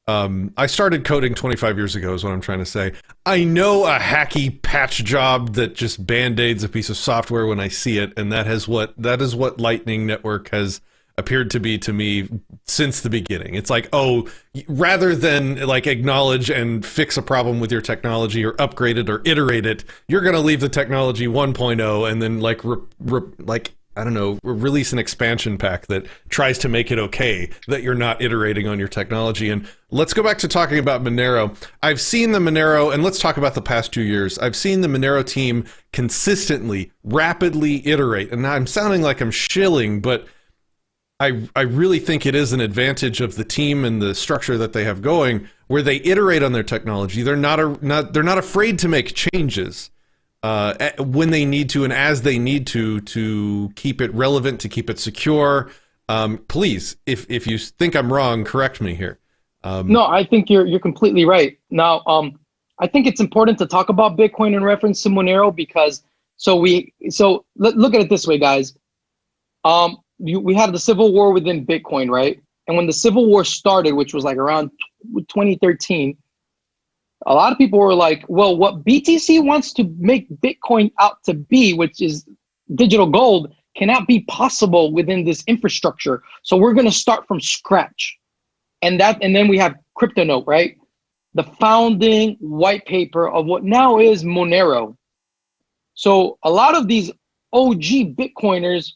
I started coding 25 years ago is what I'm trying to say. I know a hacky patch job that just band-aids a piece of software when I see it, and that is what Lightning Network has appeared to be to me since the beginning. It's like, oh, rather than like acknowledge and fix a problem with your technology or upgrade it or iterate it, you're going to leave the technology 1.0 and then I don't know, release an expansion pack that tries to make it okay that you're not iterating on your technology. And let's go back to talking about Monero. I've seen the Monero, and let's talk about the past 2 years. I've seen the Monero team consistently, rapidly iterate. And now I'm sounding like I'm shilling, but I really think it is an advantage of the team and the structure that they have going, where they iterate on their technology. They're not afraid to make changes when they need to and as they need to keep it relevant, to keep it secure. Please, if you think I'm wrong, correct me here. No, I think you're completely right. Now, I think it's important to talk about Bitcoin in reference to Monero because look at it this way, guys. We have the civil war within Bitcoin, right? And when the civil war started, which was like around 2013, a lot of people were like, well, what BTC wants to make Bitcoin out to be, which is digital gold, cannot be possible within this infrastructure. So we're going to start from scratch. And then we have CryptoNote, right? The founding white paper of what now is Monero. So a lot of these OG Bitcoiners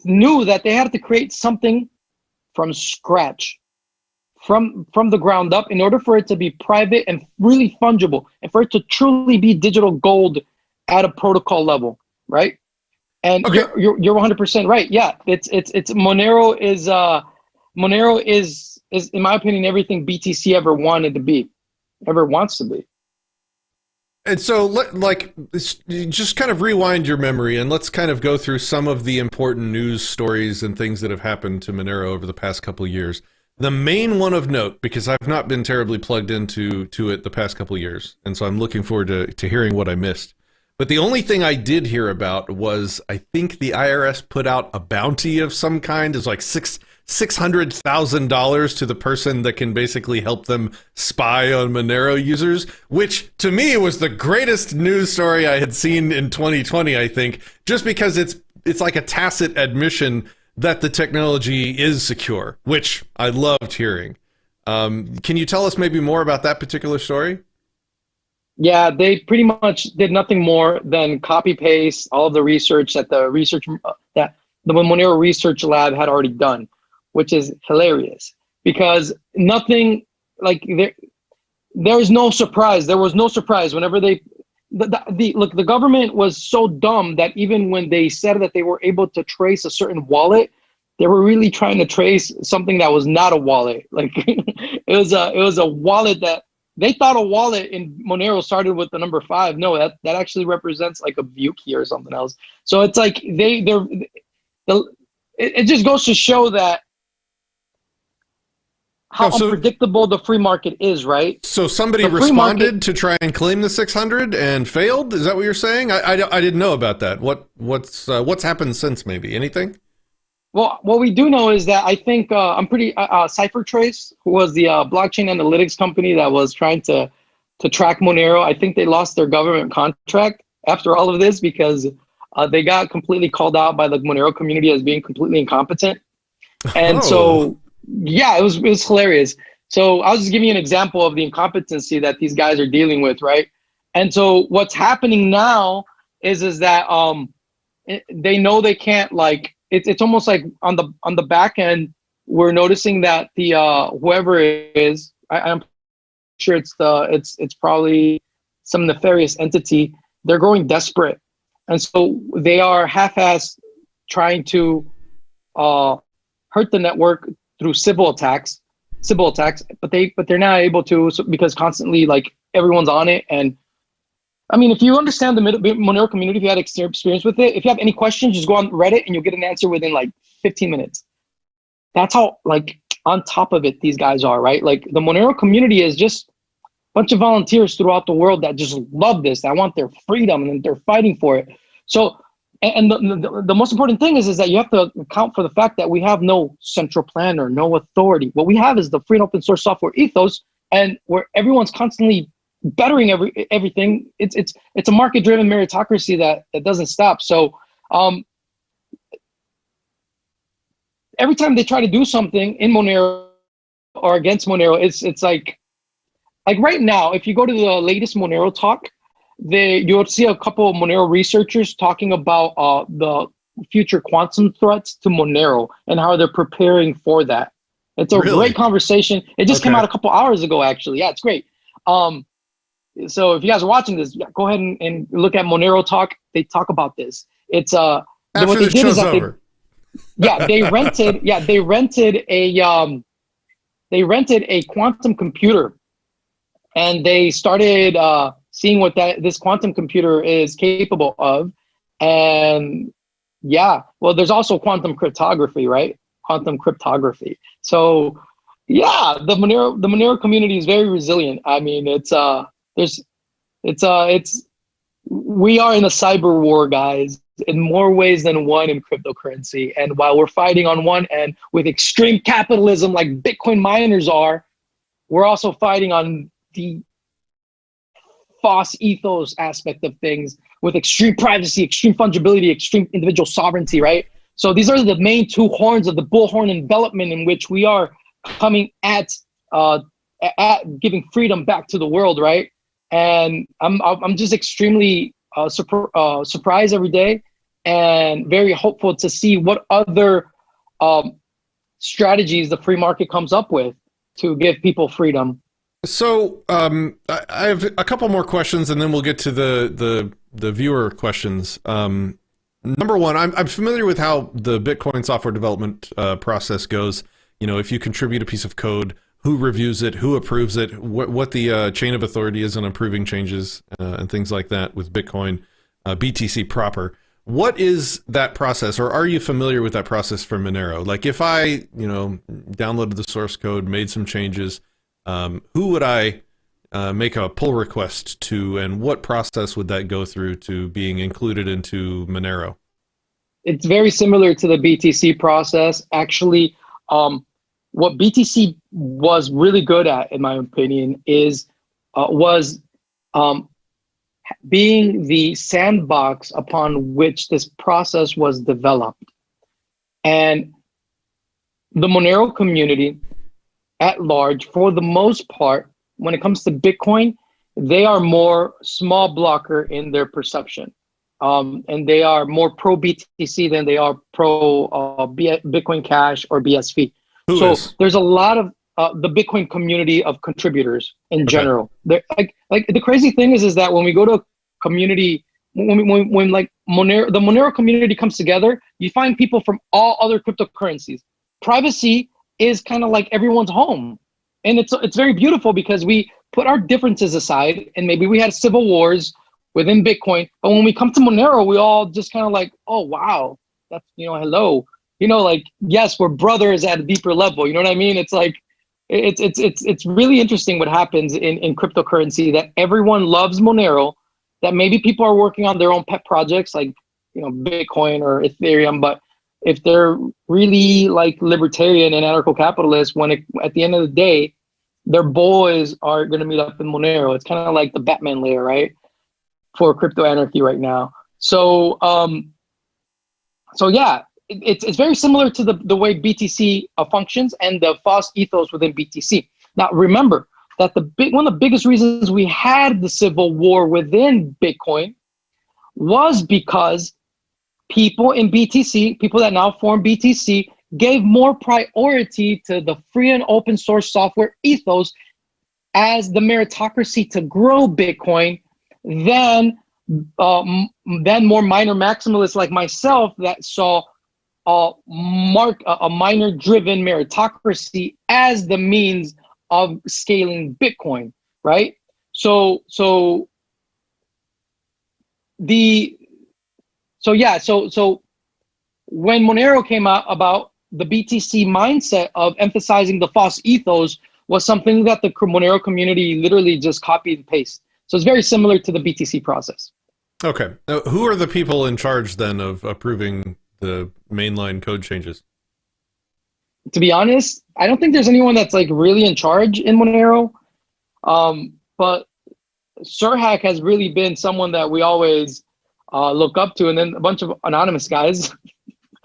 knew that they had to create something from scratch, from the ground up, in order for it to be private and really fungible, and for it to truly be digital gold at a protocol level, right? And okay. You're 100% right. Yeah, it's Monero is in my opinion everything BTC ever wanted to be, ever wants to be. And so, just kind of rewind your memory and let's kind of go through some of the important news stories and things that have happened to Monero over the past couple of years. The main one of note, because I've not been terribly plugged into it the past couple of years, and so I'm looking forward to hearing what I missed. But the only thing I did hear about was, I think the IRS put out a bounty of some kind. It's like $600,000 to the person that can basically help them spy on Monero users, which to me was the greatest news story I had seen in 2020, I think, just because it's like a tacit admission that the technology is secure, which I loved hearing. Can you tell us maybe more about that particular story? Yeah, they pretty much did nothing more than copy paste all of the research that the Monero Research Lab had already done, which is hilarious because nothing like there's no surprise. There was no surprise whenever the government was so dumb that even when they said that they were able to trace a certain wallet, they were really trying to trace something that was not a wallet. Like it was a wallet that they thought a wallet in Monero started with the number 5. No, that actually represents like a view key or something else. So it's like it just goes to show that how unpredictable the free market is, right? So somebody responded to try and claim the 600 and failed? Is that what you're saying? I didn't know about that. What's happened since? Maybe anything? Well, what we do know is that I think CipherTrace, who was the blockchain analytics company that was trying to track Monero, I think they lost their government contract after all of this because they got completely called out by the Monero community as being completely incompetent. And so, yeah, it was hilarious. So I was just giving you an example of the incompetency that these guys are dealing with, right? And so what's happening now is that they know they can't like. It's almost like on the back end, we're noticing that the whoever it is, I'm sure it's probably some nefarious entity. They're growing desperate, and so they are half-assed trying to hurt the network through civil attacks. But they're not able to because constantly like everyone's on it. And I mean, if you understand the Monero community, if you had experience with it, if you have any questions, just go on Reddit and you'll get an answer within like 15 minutes. That's how like on top of it these guys are, right? Like the Monero community is just a bunch of volunteers throughout the world that just love this, that want their freedom and they're fighting for it. So, and the most important thing is that you have to account for the fact that we have no central planner, no authority. What we have is the free and open source software ethos, and where everyone's constantly bettering everything. It's a market-driven meritocracy that doesn't stop. So every time they try to do something in Monero or against Monero, it's like right now, if you go to the latest Monero talk, you'll see a couple of Monero researchers talking about the future quantum threats to Monero and how they're preparing for that. It's a great conversation. It just came out a couple hours ago, actually. Yeah, it's great. So if you guys are watching this, go ahead and look at Monero Talk. They talk about this. It's after the show's over. They rented a quantum computer, and they started seeing what this quantum computer is capable of. And yeah, well, there's also quantum cryptography, right? Quantum cryptography. So yeah, the Monero community is very resilient. I mean, we are in a cyber war, guys, in more ways than one in cryptocurrency. And while we're fighting on one end with extreme capitalism like Bitcoin miners are, we're also fighting on the FOSS ethos aspect of things with extreme privacy, extreme fungibility, extreme individual sovereignty, right? So these are the main two horns of the bullhorn envelopment in which we are coming at giving freedom back to the world, right? And I'm just extremely surprised every day and very hopeful to see what other strategies the free market comes up with to give people freedom. So I have a couple more questions, and then we'll get to the viewer questions. Number one, I'm familiar with how the Bitcoin software development process goes. You know, if you contribute a piece of code, who reviews it, who approves it, what the chain of authority is on approving changes and things like that with Bitcoin, BTC proper. What is that process, or are you familiar with that process for Monero? Like if I, downloaded the source code, made some changes, who would I make a pull request to, and what process would that go through to being included into Monero? It's very similar to the BTC process. Actually, what BTC was really good at, in my opinion, was being the sandbox upon which this process was developed. And the Monero community at large, for the most part, when it comes to Bitcoin, they are more small blocker in their perception. And they are more pro BTC than they are pro Bitcoin Cash or BSV. There's a lot of the Bitcoin community of contributors in general. Like the crazy thing is that when we go to a community, when like Monero, the Monero community comes together, you find people from all other cryptocurrencies. Privacy is kind of like everyone's home, and it's very beautiful because we put our differences aside, and maybe we had civil wars within Bitcoin, but when we come to Monero, we all just kind of like, oh wow, that's hello, like yes, we're brothers at a deeper level. You know what I mean? It's like it's really interesting what happens in cryptocurrency, that everyone loves Monero, that maybe people are working on their own pet projects like Bitcoin or Ethereum, but if they're really like libertarian and anarcho-capitalist, at the end of the day, their boys are going to meet up in Monero. It's kind of like the Batman layer, right, for crypto anarchy right now. So yeah, it's very similar to the way BTC functions and the false ethos within BTC. Now remember that one of the biggest reasons we had the civil war within Bitcoin was because people in BTC, people that now form BTC, gave more priority to the free and open source software ethos as the meritocracy to grow Bitcoin than more minor maximalists like myself that saw a miner-driven meritocracy as the means of scaling Bitcoin, right? So when Monero came out, about the BTC mindset of emphasizing the false ethos was something that the Monero community literally just copied and pasted. So it's very similar to the BTC process. Okay. Now, who are the people in charge then of approving the mainline code changes? To be honest, I don't think there's anyone that's like really in charge in Monero. But Sirhack has really been someone that we always look up to, and then a bunch of anonymous guys.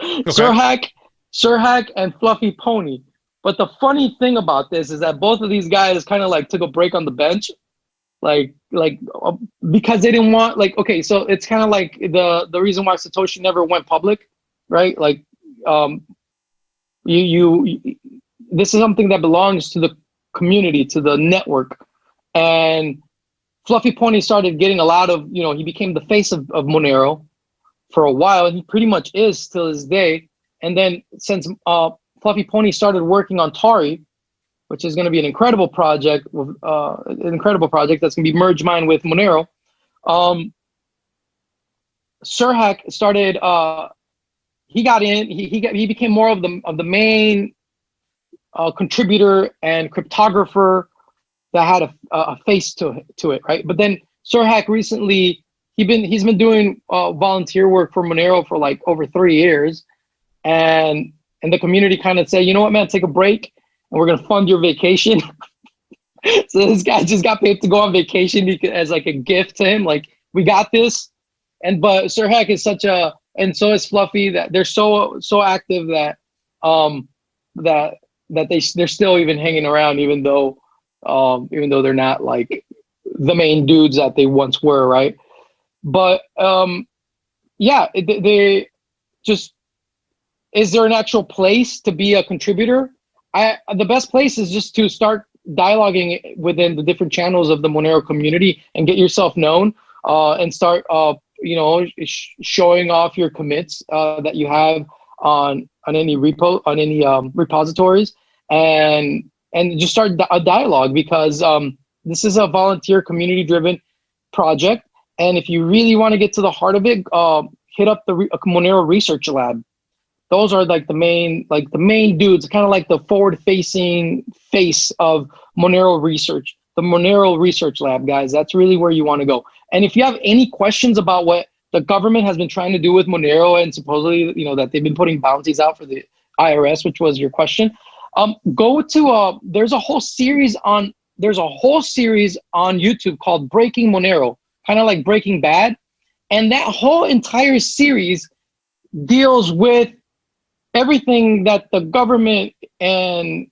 Okay. Sirhack and Fluffy Pony. But the funny thing about this is that both of these guys kind of like took a break on the bench, because they didn't want, like, okay, so it's kind of like the reason why Satoshi never went public, right? Like, this is something that belongs to the community, to the network. And Fluffy Pony started getting a lot of, he became the face of Monero for a while, and he pretty much is till this day. And then since Fluffy Pony started working on Tari, which is going to be an incredible project, that's going to be merge mine with Monero, Sirhack started, he got in, he became more of the main contributor and cryptographer that had a face to it, right? But then Sirhack recently, he's been doing volunteer work for Monero for like over 3 years, and the community kind of say, you know what, man, take a break, and we're gonna fund your vacation. So this guy just got paid to go on vacation as like a gift to him, like, we got this. But Sirhack is and so is Fluffy, that they're so active that they're still even hanging around, even though they're not like the main dudes that they once were, right? But yeah, they just, is there an actual place to be a contributor? The best place is just to start dialoguing within the different channels of the Monero community and get yourself known, and start showing off your commits that you have on any repositories, and just start a dialogue, because this is a volunteer community driven project. And if you really want to get to the heart of it, hit up the Monero Research Lab. Those are like the main dudes, kind of like the forward-facing face of Monero research, the Monero Research Lab, guys. That's really where you want to go. And if you have any questions about what the government has been trying to do with Monero, and supposedly, that they've been putting bounties out for the IRS, which was your question, go to there's a whole series on YouTube called Breaking Monero, kind of like Breaking Bad, and that whole entire series deals with everything that the government and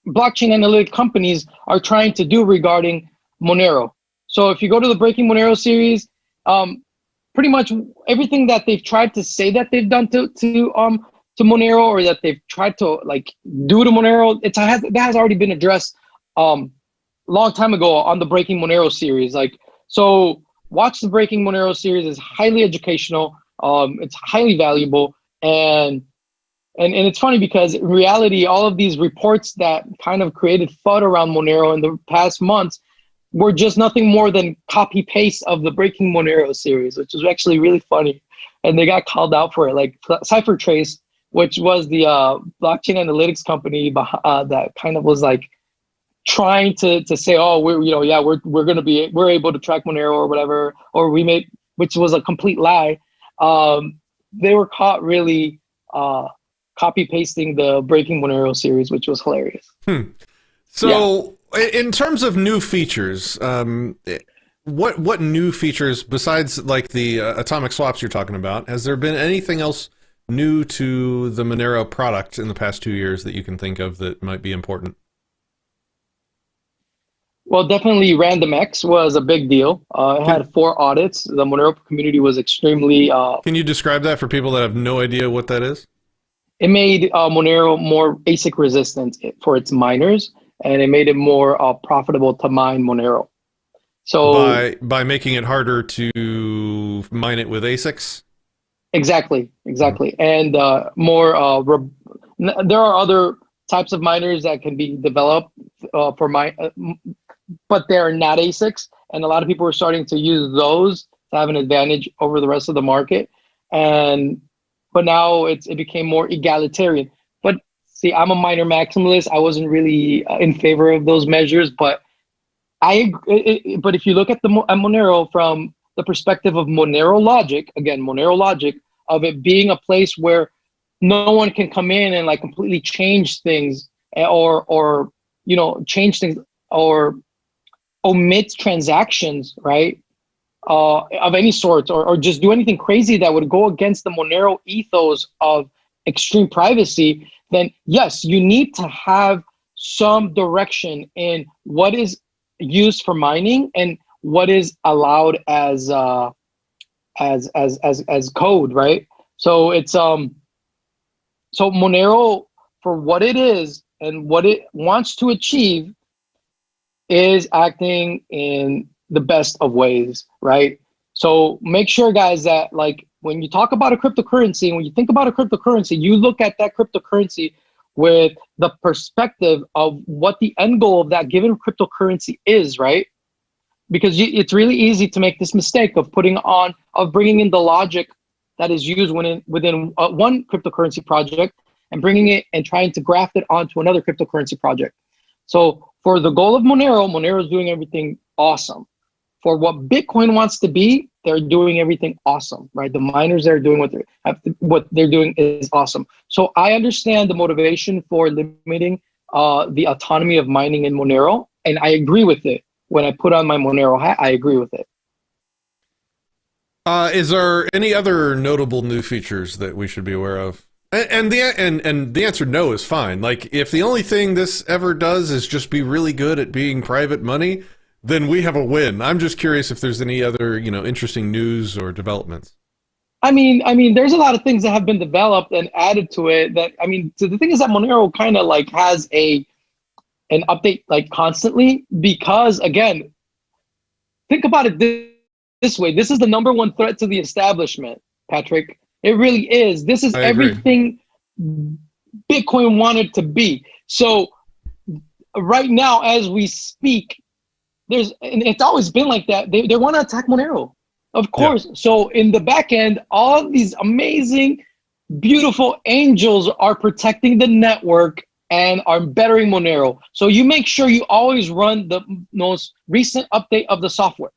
blockchain analytic companies are trying to do regarding Monero. So if you go to the Breaking Monero series, pretty much everything that they've tried to say that they've done to Monero, or that they've tried to do to Monero, that has already been addressed long time ago on the Breaking Monero series. So watch the Breaking Monero series. It's highly educational. It's highly valuable, and it's funny because in reality, all of these reports that kind of created FUD around Monero in the past months were just nothing more than copy paste of the Breaking Monero series, which was actually really funny. And they got called out for it. Like CipherTrace, which was the blockchain analytics company that kind of was trying to say, oh, we're able to track Monero or whatever, or which was a complete lie. They were caught really copy pasting the Breaking Monero series, which was hilarious. So in terms of new features, what new features besides the atomic swaps you're talking about, has there been anything else new to the Monero product in the past 2 years that you can think of that might be important? Well, definitely RandomX was a big deal. It had 4 audits. The Monero community was extremely... Can you describe that for people that have no idea what that is? It made Monero more ASIC resistant for its miners, and it made it more profitable to mine Monero. So by making it harder to mine it with ASICs? Exactly. And more... there are other types of miners that can be developed for but they're not ASICs, and a lot of people are starting to use those to have an advantage over the rest of the market. But now it became more egalitarian. But see, I'm a miner maximalist. I wasn't really in favor of those measures, but but if you look at Monero from the perspective of Monero logic, again, Monero logic of it being a place where no one can come in and completely change things or change things or omit transactions, right? Of any sort, or just do anything crazy that would go against the Monero ethos of extreme privacy, then yes, you need to have some direction in what is used for mining and what is allowed as code, right? So it's so Monero, for what it is and what it wants to achieve, is acting in the best of ways, right? So make sure, guys, that when you talk about a cryptocurrency, when you think about a cryptocurrency, you look at that cryptocurrency with the perspective of what the end goal of that given cryptocurrency is, right? Because it's really easy to make this mistake of bringing in the logic that is used within one cryptocurrency project and bringing it and trying to graft it onto another cryptocurrency project. So for the goal of Monero is doing everything awesome. For what Bitcoin wants to be, they're doing everything awesome, right? The miners are doing what they're doing is awesome. So I understand the motivation for limiting the autonomy of mining in Monero, and I agree with it. When I put on my Monero hat, I agree with it. Is there any other notable new features that we should be aware of? And the answer no is fine. If the only thing this ever does is just be really good at being private money, then we have a win. I'm just curious if there's any other, interesting news or developments. I mean, there's a lot of things that have been developed and added to it. So the thing is that Monero kind of has an update constantly, because again, think about it this way. This is the #1 threat to the establishment, Patrick. It really is. This is everything Bitcoin wanted to be. So right now, as we speak, and it's always been like that. They want to attack Monero. Of course. Yeah. So in the back end, all these amazing, beautiful angels are protecting the network and are bettering Monero. So you make sure you always run the most recent update of the software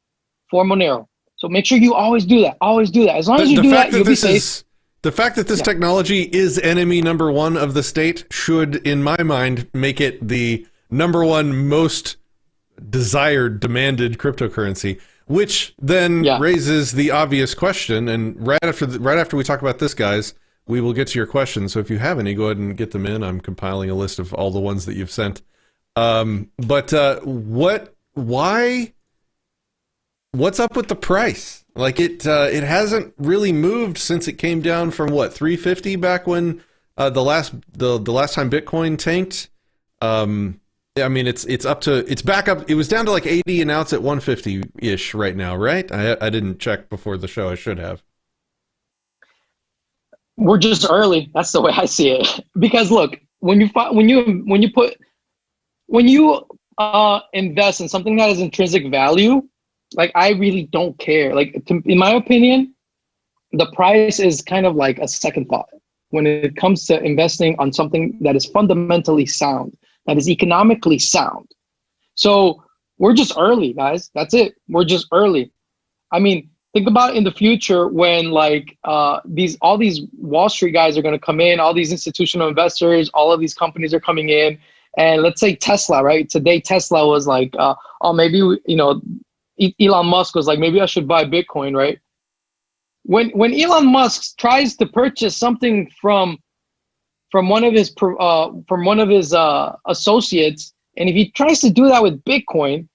for Monero. So make sure you always do that. Always do that. As long as you do that, you'll be safe. The fact that this technology is enemy number one of the state should, in my mind, make it the number one most desired, demanded cryptocurrency, which then raises the obvious question. And right after we talk about this, guys, we will get to your questions. So if you have any, go ahead and get them in. I'm compiling a list of all the ones that you've sent. What's up with the price? Like it hasn't really moved since it came down from what, 350 back when the last time Bitcoin tanked. I mean, it's back up. It was down to like 80 and now it's at 150-ish right now, right? I didn't check before the show. I should have. We're just early. That's the way I see it. Because look, when you invest in something that has intrinsic value, like I really don't care. Like in my opinion, the price is kind of like a second thought when it comes to investing on something that is fundamentally sound, that is economically sound. So we're just early, guys. That's it. We're just early. I mean, think about in the future when like all these Wall Street guys are going to come in, all these institutional investors, all of these companies are coming in, and let's say Tesla, right? Today Tesla was like, maybe Elon Musk was like, maybe I should buy Bitcoin, right? When Elon Musk tries to purchase something from one of his associates, and if he tries to do that with Bitcoin,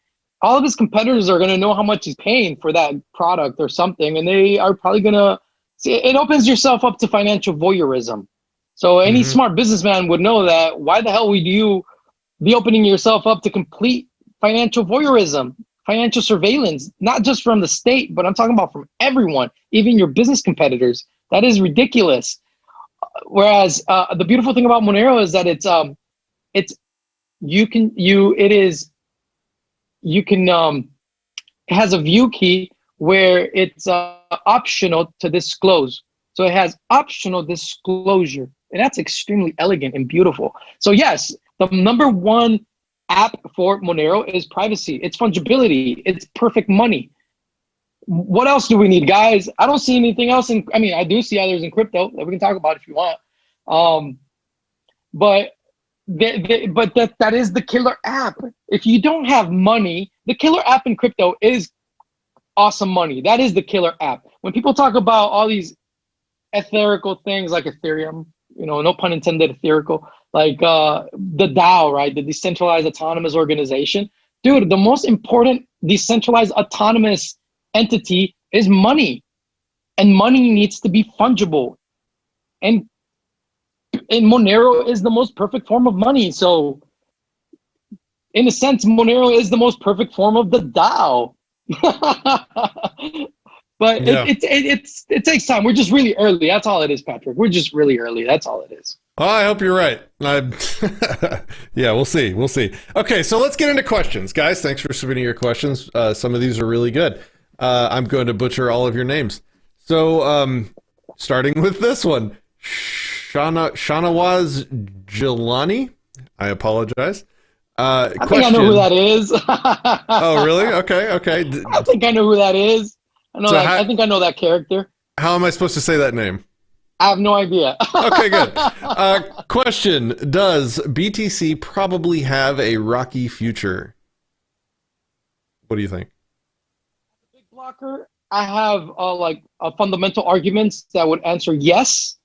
all of his competitors are going to know how much he's paying for that product or something, and they are probably going to see. It opens yourself up to financial voyeurism. So any smart businessman would know that. Why the hell would you be opening yourself up to complete financial voyeurism, financial surveillance, not just from the state, but I'm talking about from everyone, even your business competitors? That is ridiculous. Whereas the beautiful thing about Monero is that it has a view key where it's optional to disclose. So it has optional disclosure, and that's extremely elegant and beautiful. So yes, the number one app for Monero is privacy. It's fungibility. It's perfect money. What else do we need, guys? I don't see anything else I do see others in crypto that we can talk about if you want. But that is the killer app. If you don't have money, the killer app in crypto is awesome money. That is the killer app. When people talk about all these etherical things like Ethereum, no pun intended, etherical, like the DAO, right? The decentralized autonomous organization. Dude, the most important decentralized autonomous entity is money, and money needs to be fungible, and Monero is the most perfect form of money. So in a sense, Monero is the most perfect form of the DAO. But it takes time. We're just really early. That's all it is, Patrick. We're just really early. That's all it is. Oh, I hope you're right. Yeah, we'll see. We'll see. Okay, so let's get into questions, guys. Thanks for submitting your questions. Some of these are really good. I'm going to butcher all of your names. So, starting with this one, Shanawaz Jelani. I apologize. I think I know who that is. Oh, really? Okay. I think I know who that is. I think I know that character. How am I supposed to say that name? I have no idea. Okay, good. Question: does BTC probably have a rocky future? What do you think? Big blocker. I have fundamental arguments that would answer yes,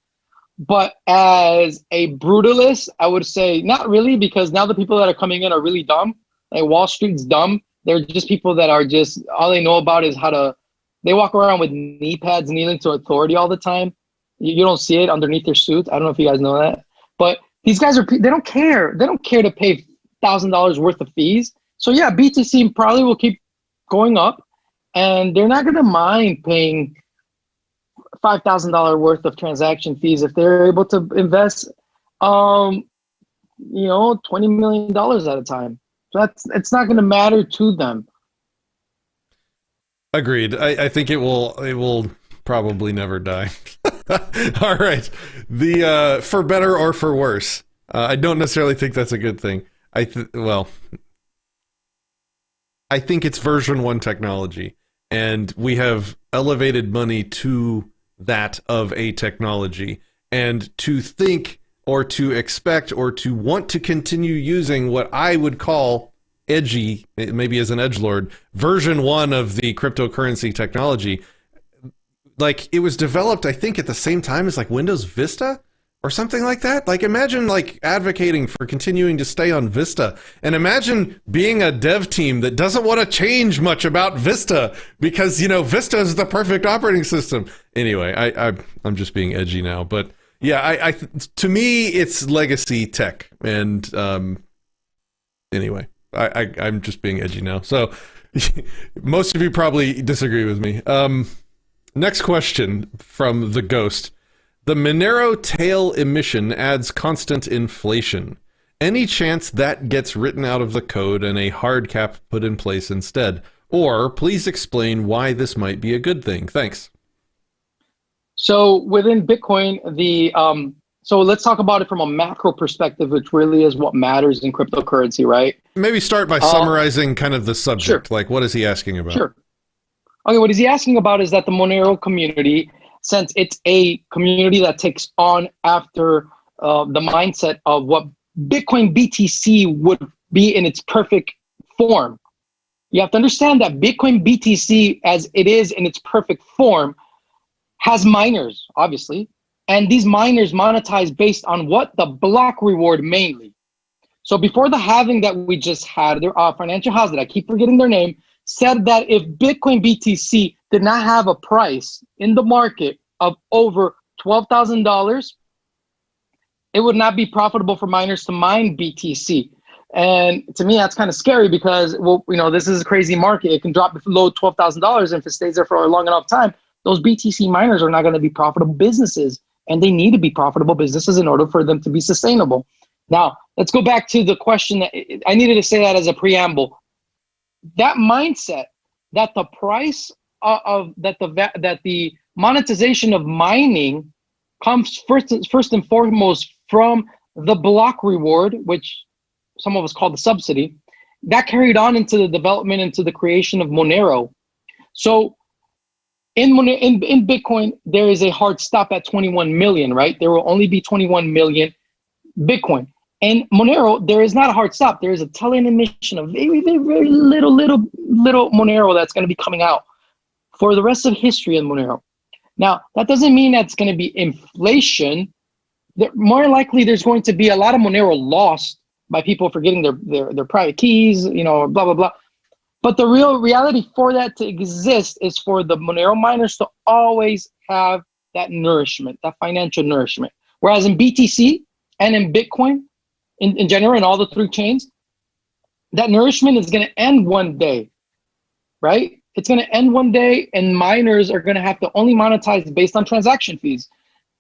but as a brutalist, I would say not really, because now the people that are coming in are really dumb. Like Wall Street's dumb. They're just people that are just all they know about is how to. They walk around with knee pads, kneeling to authority all the time. You don't see it underneath their suits. I don't know if you guys know that, but these guys they don't care. They don't care to pay $1,000 worth of fees. So yeah, BTC probably will keep going up, and they're not going to mind paying $5,000 worth of transaction fees if they're able to invest, $20 million at a time. So it's not going to matter to them. Agreed. I think it will probably never die. All right. The for better or for worse. I don't necessarily think that's a good thing. I think it's version 1 technology, and we have elevated money to that of a technology, and to think or to expect or to want to continue using what I would call edgy, maybe as an edgelord, version 1 of the cryptocurrency technology. Like, it was developed, I think, at the same time as like Windows Vista or something like that. Like, imagine like advocating for continuing to stay on Vista, and imagine being a dev team that doesn't want to change much about Vista because, you know, Vista is the perfect operating system. Anyway, I'm just being edgy now, but yeah, to me, it's legacy tech, and anyway, I'm just being edgy now. So most of you probably disagree with me. Next question from the Ghost. The Monero tail emission adds constant inflation. Any chance that gets written out of the code and a hard cap put in place instead? Or please explain why this might be a good thing. Thanks. So within Bitcoin, so let's talk about it from a macro perspective, which really is what matters in cryptocurrency, right? Maybe start by summarizing kind of the subject. Sure. Like, what is he asking about? Sure. Okay, what is he asking about is that the Monero community, since it's a community that takes on after the mindset of what Bitcoin BTC would be in its perfect form. You have to understand that Bitcoin BTC, as it is in its perfect form, has miners, obviously, and these miners monetize based on what? The block reward mainly. So before the halving that we just had, their financial house that I keep forgetting their name, said that if Bitcoin BTC did not have a price in the market of over $12,000, it would not be profitable for miners to mine BTC. And to me, that's kind of scary because, well, you know, this is a crazy market. It can drop below $12,000, and if it stays there for a long enough time, those BTC miners are not going to be profitable businesses, and they need to be profitable businesses in order for them to be sustainable. Now, let's go back to the question that I needed to say that as a preamble. That mindset that the price that the monetization of mining comes first and foremost from the block reward, which some of us call the subsidy, that carried on into the development, into the creation of Monero. So in Bitcoin, there is a hard stop at 21 million, right? There will only be 21 million Bitcoin. And Monero, there is not a hard stop. There is a tail-end emission of very, very, very little Monero that's going to be coming out for the rest of history in Monero. Now, that doesn't mean that it's going to be inflation. More likely, there's going to be a lot of Monero lost by people forgetting their private keys, you know, blah, blah, blah. But the real reality for that to exist is for the Monero miners to always have that nourishment, that financial nourishment. Whereas in BTC and in Bitcoin, in general, in all the three chains, that nourishment is going to end one day, right? It's going to end one day, and miners are going to have to only monetize based on transaction fees.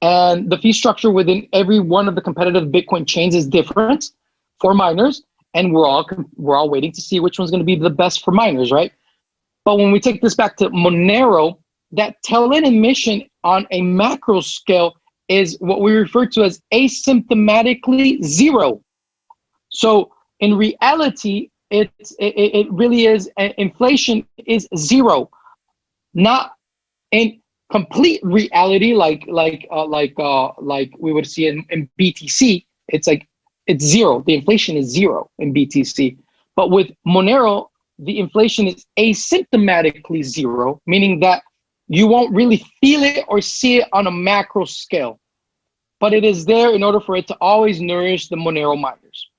And the fee structure within every one of the competitive Bitcoin chains is different for miners, and we're all waiting to see which one's going to be the best for miners, right? But when we take this back to Monero, that tail-end emission on a macro scale is what we refer to as asymptomatically zero. So in reality, it really is, inflation is zero, not in complete reality like we would see in BTC. It's zero. The inflation is zero in BTC. But with Monero, the inflation is asymptomatically zero, meaning that you won't really feel it or see it on a macro scale. But it is there in order for it to always nourish the Monero miners.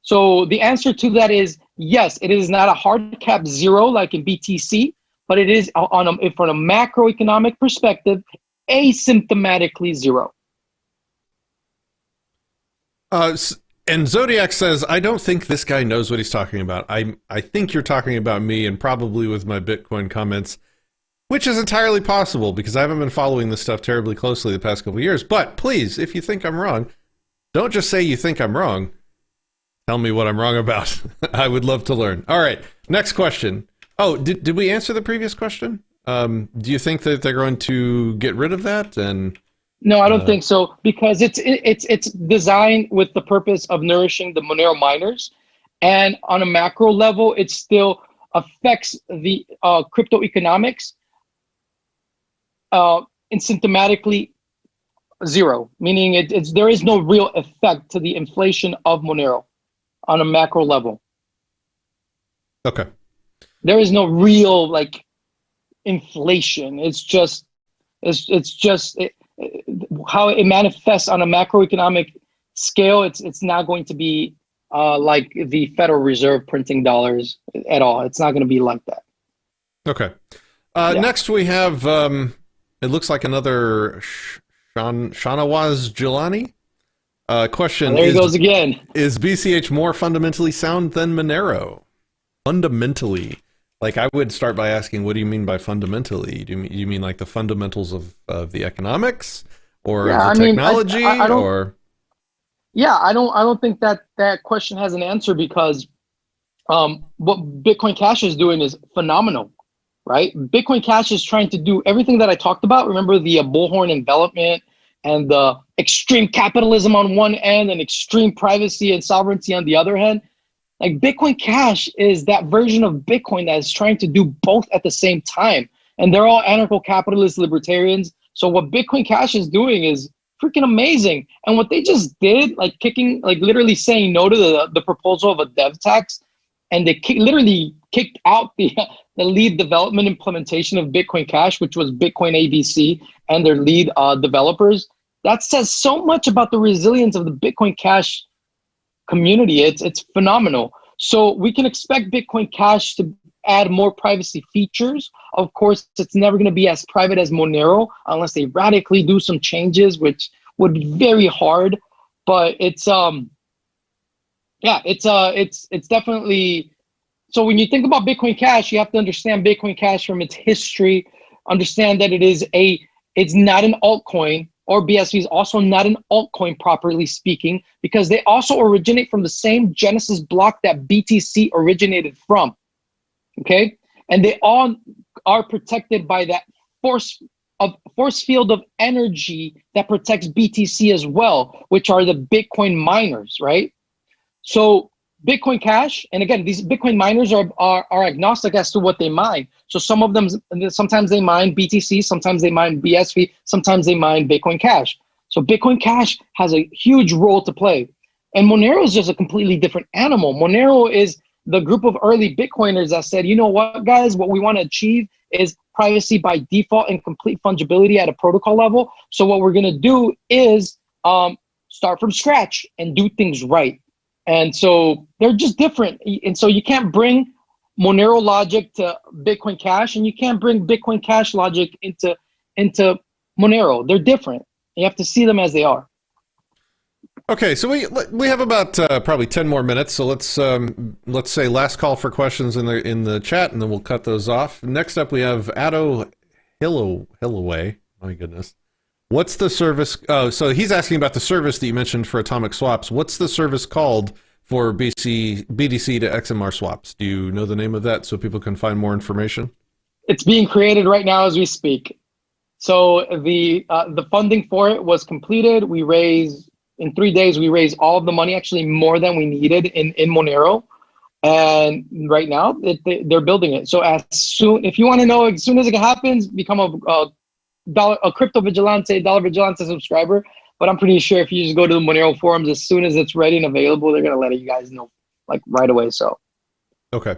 So the answer to that is yes, it is not a hard cap zero like in BTC, but it is from a macroeconomic perspective, asymptomatically zero. And Zodiac says, I don't think this guy knows what he's talking about. I think you're talking about me, and probably with my Bitcoin comments, which is entirely possible because I haven't been following this stuff terribly closely the past couple of years. But please, if you think I'm wrong, don't just say you think I'm wrong. Tell me what I'm wrong about. I would love to learn. All right, next question. Oh, did we answer the previous question? Do you think that they're going to get rid of that? And No, I don't think so, because it's designed with the purpose of nourishing the Monero miners, and on a macro level, it still affects the crypto economics asymptomatically zero, meaning there is no real effect to the inflation of Monero on a macro level. Okay. There is no real like inflation. It's just how it manifests on a macroeconomic scale. It's not going to be like the Federal Reserve printing dollars at all. It's not going to be like that. Okay. Next we have it looks like another Shanawaz Jilani. Question. There he goes again. Is BCH more fundamentally sound than Monero? Fundamentally. Like, I would start by asking, what do you mean by fundamentally? Do you mean like the fundamentals of the economics or the technology? I don't think that question has an answer, because what Bitcoin Cash is doing is phenomenal, right? Bitcoin Cash is trying to do everything that I talked about. Remember the bullhorn envelopment and the extreme capitalism on one end and extreme privacy and sovereignty on the other hand. Like, Bitcoin Cash is that version of Bitcoin that is trying to do both at the same time. And they're all anarcho-capitalist libertarians. So what Bitcoin Cash is doing is freaking amazing. And what they just did, like literally saying no to the proposal of a dev tax, and they literally kicked out the lead development implementation of Bitcoin Cash, which was Bitcoin ABC and their lead developers. That says so much about the resilience of the Bitcoin Cash community. It's phenomenal. So we can expect Bitcoin Cash to add more privacy features. Of course, it's never going to be as private as Monero unless they radically do some changes, which would be very hard. But it's definitely. So when you think about Bitcoin Cash, you have to understand Bitcoin Cash from its history. Understand that it's not an altcoin. Or BSV is also not an altcoin, properly speaking, because they also originate from the same Genesis block that BTC originated from, okay? And they all are protected by that force field of energy that protects BTC as well, which are the Bitcoin miners, right? So Bitcoin Cash, and again, these Bitcoin miners are agnostic as to what they mine. So some of them, sometimes they mine BTC, sometimes they mine BSV, sometimes they mine Bitcoin Cash. So Bitcoin Cash has a huge role to play. And Monero is just a completely different animal. Monero is the group of early Bitcoiners that said, you know what, guys, what we want to achieve is privacy by default and complete fungibility at a protocol level. So what we're going to do is start from scratch and do things right. And so they're just different. And so you can't bring Monero logic to Bitcoin Cash, and you can't bring Bitcoin Cash logic into Monero. They're different. You have to see them as they are. Okay, so we have about probably 10 more minutes. So let's say last call for questions in the chat, and then we'll cut those off. Next up, we have Addo Hillaway. My goodness. What's the service? Oh, so he's asking about the service that you mentioned for atomic swaps. What's the service called for BDC to XMR swaps? Do you know the name of that so people can find more information? It's being created right now as we speak. So the funding for it was completed. In 3 days, we raised all of the money, actually more than we needed in Monero. And right now they're building it. So if you want to know, as soon as it happens, become a crypto vigilante, dollar vigilante subscriber. But I'm pretty sure if you just go to the Monero forums, as soon as it's ready and available, they're going to let you guys know like right away. So, okay.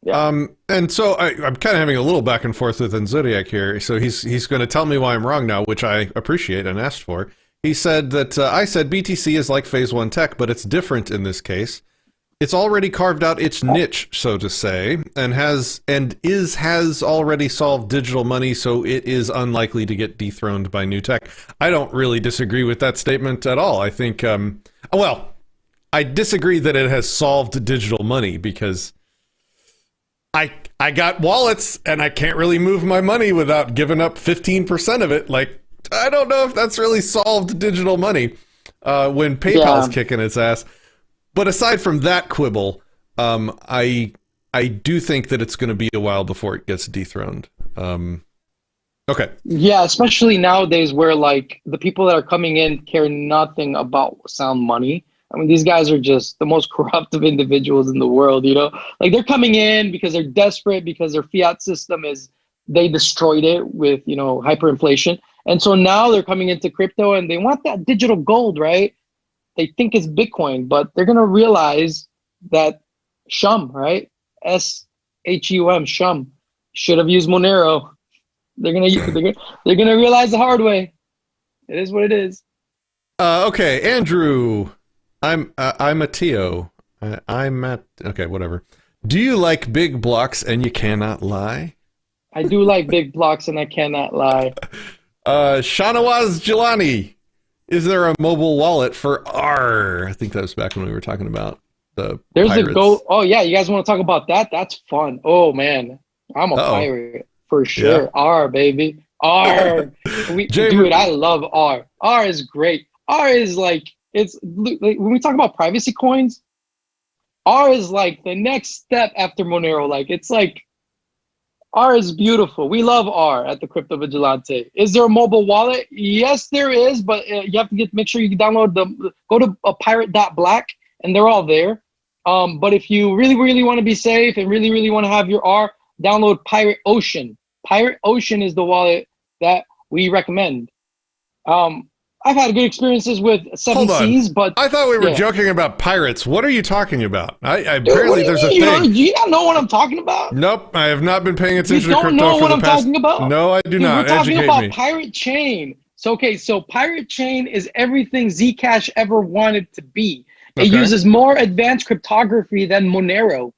Yeah. And so I'm kind of having a little back and forth with Zodiac here. So he's going to tell me why I'm wrong now, which I appreciate and asked for. He said that I said BTC is like phase one tech, but it's different in this case. It's already carved out its niche, so to say, and has already solved digital money, so it is unlikely to get dethroned by new tech. I don't really disagree with that statement at all. I think, I disagree that it has solved digital money because I got wallets and I can't really move my money without giving up 15% of it. Like, I don't know if that's really solved digital money when PayPal's kicking its ass. But aside from that quibble, I I do think that it's going to be a while before it gets dethroned. Okay. Yeah, especially nowadays where like the people that are coming in care nothing about sound money. I mean, these guys are just the most corrupt of individuals in the world, you know? Like they're coming in because they're desperate, because their fiat system they destroyed it with, you know, hyperinflation. And so now they're coming into crypto and they want that digital gold, right? They think it's Bitcoin, but they're going to realize that SHUM, right? SHUM, SHUM, should have used Monero. They're gonna realize the hard way. It is what it is. Okay, Andrew. I'm a Tio. Okay, whatever. Do you like big blocks and you cannot lie? I do like big blocks and I cannot lie. Shanawaz Jelani. Is there a mobile wallet for R? I think that was back when we were talking about the pirates. Oh yeah, you guys want to talk about that? That's fun. Oh man, I'm a pirate. For sure. Yeah. R, baby. R. Dude, I love R. R is great. R is like, when we talk about privacy coins, R is like the next step after Monero. Like, it's like, R is beautiful. We love R at the Crypto Vigilante. Is there a mobile wallet? Yes, there is, but you have to make sure you download go to pirate.black and they're all there. But if you really, really want to be safe and really, really want to have your R, download Pirate Ocean. Pirate Ocean is the wallet that we recommend. I've had good experiences with 7Cs, but I thought we were joking about pirates. What are you talking about? Apparently there's a thing. Do you not know what I'm talking about? Nope, I have not been paying attention to crypto. You don't know what I'm talking about? No, I do not. We're talking about Pirate Chain. So Pirate Chain is everything Zcash ever wanted to be. It uses more advanced cryptography than Monero.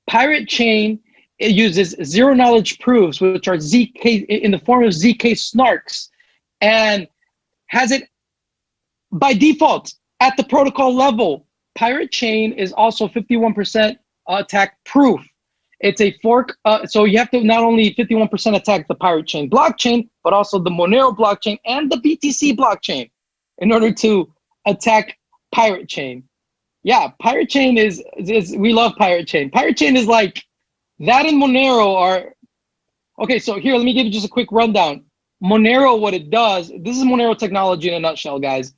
Pirate Chain, it uses zero knowledge proofs, which are ZK in the form of ZK snarks, and has it by default at the protocol level. Pirate Chain is also 51% attack proof. It's a fork, so you have to not only 51% attack the Pirate Chain blockchain, but also the Monero blockchain and the BTC blockchain in order to attack Pirate Chain. Yeah, Pirate Chain is we love Pirate Chain. Pirate Chain is like that, and Monero are okay. So here, let me give you just a quick rundown. Monero, what it does, this is Monero technology in a nutshell, guys.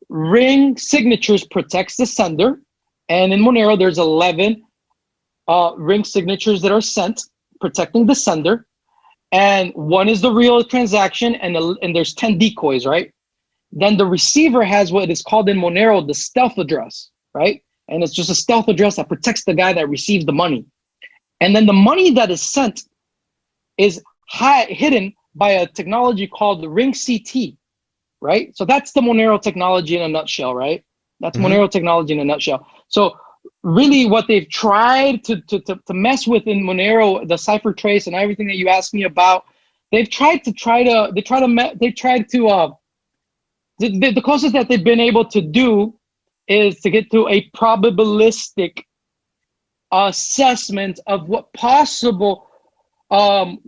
Ring signatures protects the sender, and in Monero, there's 11 ring signatures that are sent, protecting the sender, and one is the real transaction, and there's 10 decoys, right? Then the receiver has what is called in Monero the stealth address, right? And it's just a stealth address that protects the guy that receives the money. And then the money that is sent is hidden by a technology called the Ring CT, right? So that's the Monero technology in a nutshell, right? That's Monero technology in a nutshell. So really what they've tried to mess with in Monero, the cipher trace and everything that you asked me about, the closest that they've been able to do is to get to a probabilistic assessment of what possible out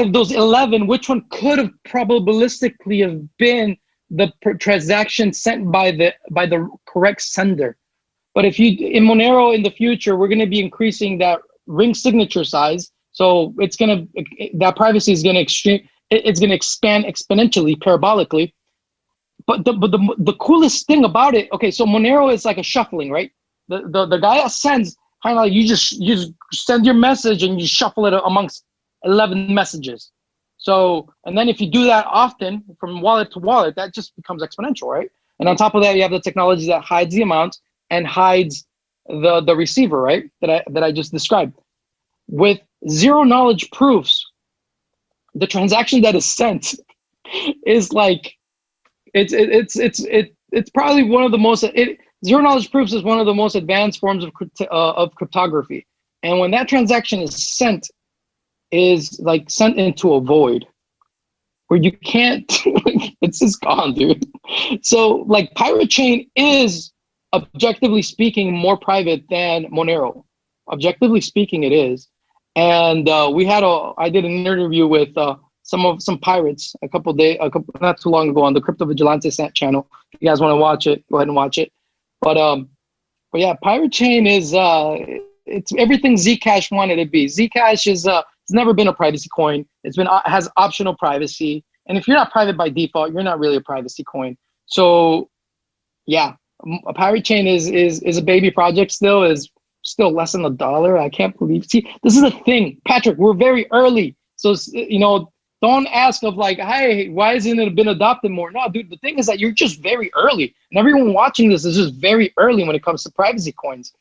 of those 11, which one could have probabilistically have been the transaction sent by the correct sender. But if you in Monero in the future, we're going to be increasing that ring signature size, so that privacy is going to expand exponentially, parabolically. But the coolest thing about it, okay, so Monero is like a shuffling, right? The guy that sends, kind of like you just send your message and you shuffle it amongst 11 messages. So, and then if you do that often from wallet to wallet, that just becomes exponential, right? And on top of that, you have the technology that hides the amount and hides the receiver, right? That I just described. With zero knowledge proofs, the transaction that is sent is like, it's probably one of the most, zero knowledge proofs is one of the most advanced forms of cryptography. And when that transaction is sent into a void where you can't, it's just gone, dude. So like Pirate Chain is, objectively speaking, more private than Monero. Objectively speaking, it is. And I did an interview with some pirates not too long ago on the Crypto Vigilante channel. If you guys want to watch it, go ahead and watch it. But yeah, Pirate Chain is it's everything Zcash wanted to be. Zcash is it's never been a privacy coin. It's been has optional privacy, and if you're not private by default, you're not really a privacy coin. So yeah, a pirate chain is a baby project still. Is still less than $1. I can't believe. See, this is the thing, Patrick. We're very early, so you know, don't ask of like, hey, why hasn't it been adopted more? No, dude. The thing is that you're just very early, and everyone watching this is just very early when it comes to privacy coins.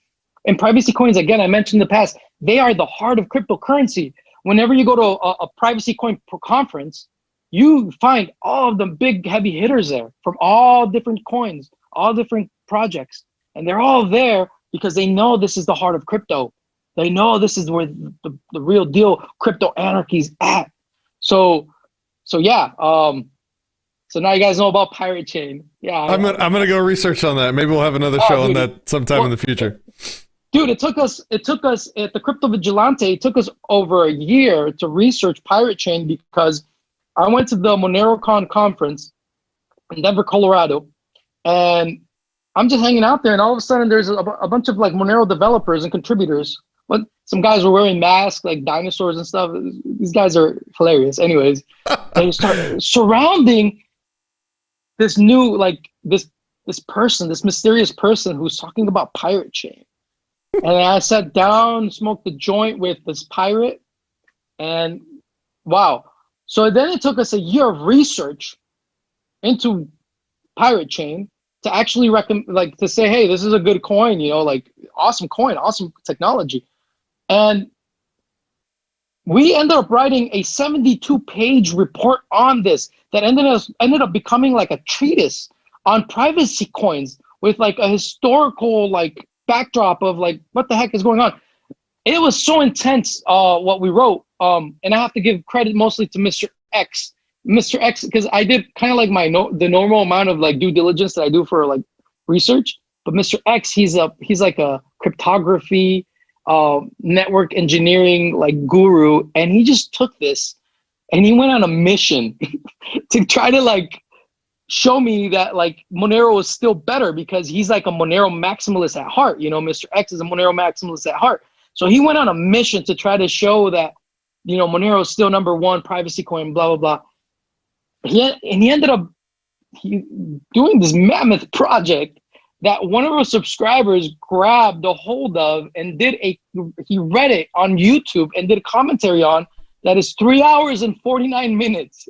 And privacy coins, again, I mentioned in the past, they are the heart of cryptocurrency. Whenever you go to a privacy coin conference, you find all of the big heavy hitters there from all different coins, all different projects. And they're all there because they know this is the heart of crypto. They know this is where the real deal crypto anarchy is at. So yeah. So now you guys know about Pirate Chain. Yeah. I'm gonna go research on that. Maybe we'll have another show on that sometime in the future. Dude, it took us at the Crypto Vigilante, it took us over a year to research Pirate Chain because I went to the MoneroCon conference in Denver, Colorado, and I'm just hanging out there, and all of a sudden there's a bunch of like Monero developers and contributors. But some guys were wearing masks like dinosaurs and stuff. These guys are hilarious. Anyways, they start surrounding this new, like this person, this mysterious person who's talking about Pirate Chain. And I sat down, smoked a joint with this pirate, and wow. So then it took us a year of research into Pirate Chain to actually recommend, to say, hey, this is a good coin, you know, like awesome coin, awesome technology. And we ended up writing a 72-page report on this that ended up becoming like a treatise on privacy coins with like a historical like backdrop of like what the heck is going on. It was so intense what we wrote, and I have to give credit mostly to Mr. X, because I did kind of like the normal amount of like due diligence that I do for like research. But Mr. X, he's like a cryptography, network engineering like guru, and he just took this and he went on a mission to try to like show me that like Monero is still better because he's like a Monero maximalist at heart. You know, Mr. X is a Monero maximalist at heart. So he went on a mission to try to show that, you know, Monero is still #1 privacy coin, blah, blah, blah. He ended up doing this mammoth project that one of our subscribers grabbed a hold of and he read it on YouTube and did a commentary on that is 3 hours and 49 minutes.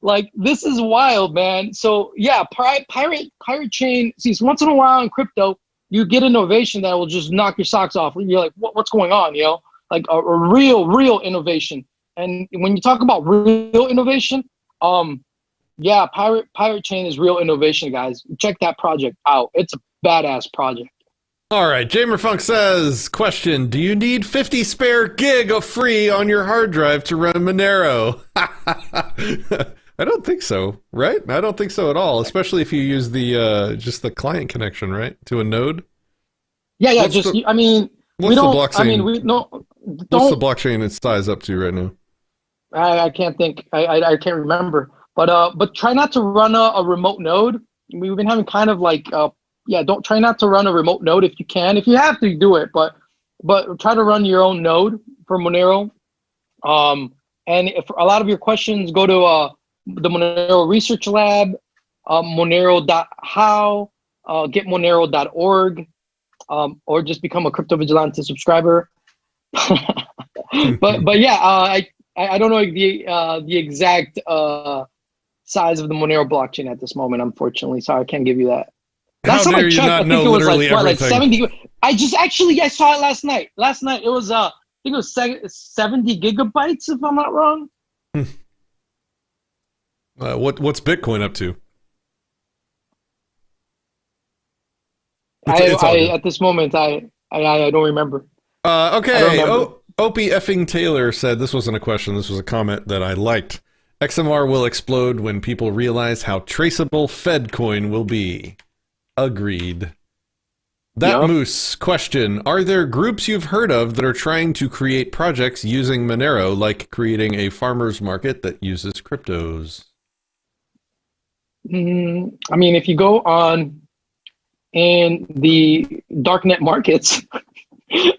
Like, this is wild, man. So yeah, Pirate Chain, see, once in a while in crypto, you get innovation that will just knock your socks off. You're like, what's going on, you know? Like a real innovation. And when you talk about real innovation, yeah, Pirate Chain is real innovation, guys. Check that project out. It's a badass project. All right, Jamer Funk says, question, do you need 50 spare gig of free on your hard drive to run Monero? I don't think so, right? I don't think so at all, especially if you use the just the client connection, right, to a node. Yeah, What's the blockchain its size up to right now? I can't think. I can't remember. But try not to run a remote node. We've been having kind of like don't try not to run a remote node if you can. If you have to, do it. But try to run your own node for Monero. And if a lot of your questions, go to the Monero Research Lab, Monero.how, getmonero.org, or just become a Crypto Vigilante subscriber. but yeah, I don't know the exact size of the Monero blockchain at this moment, unfortunately. Sorry, I can't give you that. How dare you not know literally everything? Like 70. I saw it last night. Last night it was I think it was 70 gigabytes if I'm not wrong. What's Bitcoin up to? At this moment I don't remember. Okay. Opie effing Taylor said, this wasn't a question, this was a comment that I liked. XMR will explode when people realize how traceable FedCoin will be. Agreed. That Moose, question, are there groups you've heard of that are trying to create projects using Monero, like creating a farmer's market that uses cryptos? I mean, if you go on in the darknet markets,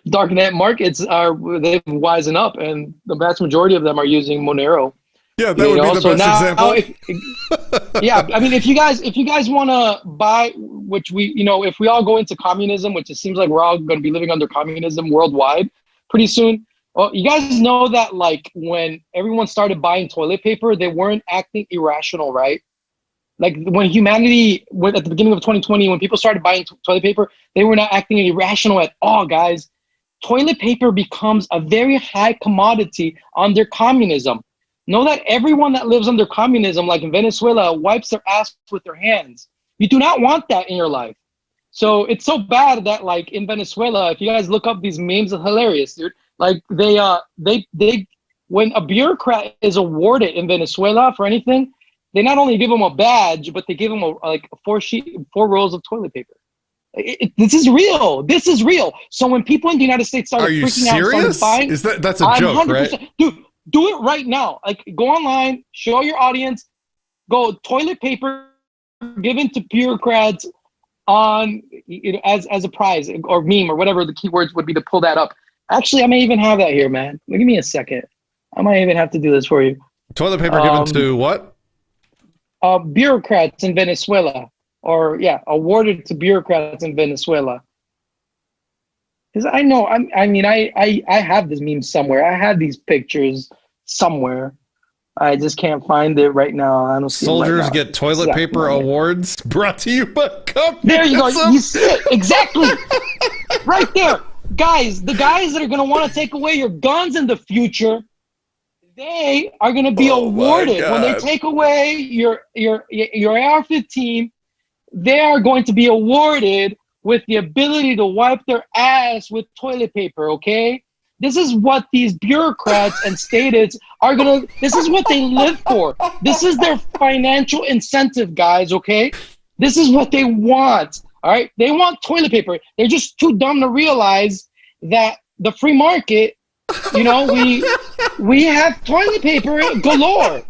darknet markets they've wisen up, and the vast majority of them are using Monero. Yeah, that would be the best example. Yeah, I mean, if you guys want to buy, which if we all go into communism, which it seems like we're all going to be living under communism worldwide pretty soon. Well, you guys know that like when everyone started buying toilet paper, they weren't acting irrational, right? Like when humanity went at the beginning of 2020, when people started buying toilet paper, they were not acting irrational at all, guys. Toilet paper becomes a very high commodity under communism. Know that everyone that lives under communism, like in Venezuela, wipes their ass with their hands. You do not want that in your life. So it's so bad that like in Venezuela, if you guys look up these memes, it's hilarious, dude. Like they when a bureaucrat is awarded in Venezuela for anything, they not only give them a badge, but they give them four rolls of toilet paper. This is real. This is real. So when people in the United States started freaking out, started buying, that's a joke, right? Dude, do it right now. Like go online, show your audience, go toilet paper given to bureaucrats on as a prize or meme or whatever the keywords would be to pull that up. Actually, I may even have that here, man. Give me a second. I might even have to do this for you. Toilet paper given to what? Bureaucrats in Venezuela, or awarded to bureaucrats in Venezuela. Because I know, I have this meme somewhere. I have these pictures somewhere. I just can't find it right now. I don't see Soldiers it right now. get toilet paper awards brought to you by communism. There you go. You see it. Exactly. Right there. Guys, the guys that are going to want to take away your guns in the future, they are going to be awarded. When they take away your AR-15, they are going to be awarded with the ability to wipe their ass with toilet paper, okay? This is what these bureaucrats and statists are going to, this is what they live for. This is their financial incentive, guys, okay? This is what they want, all right? They want toilet paper. They're just too dumb to realize that the free market, we have toilet paper galore.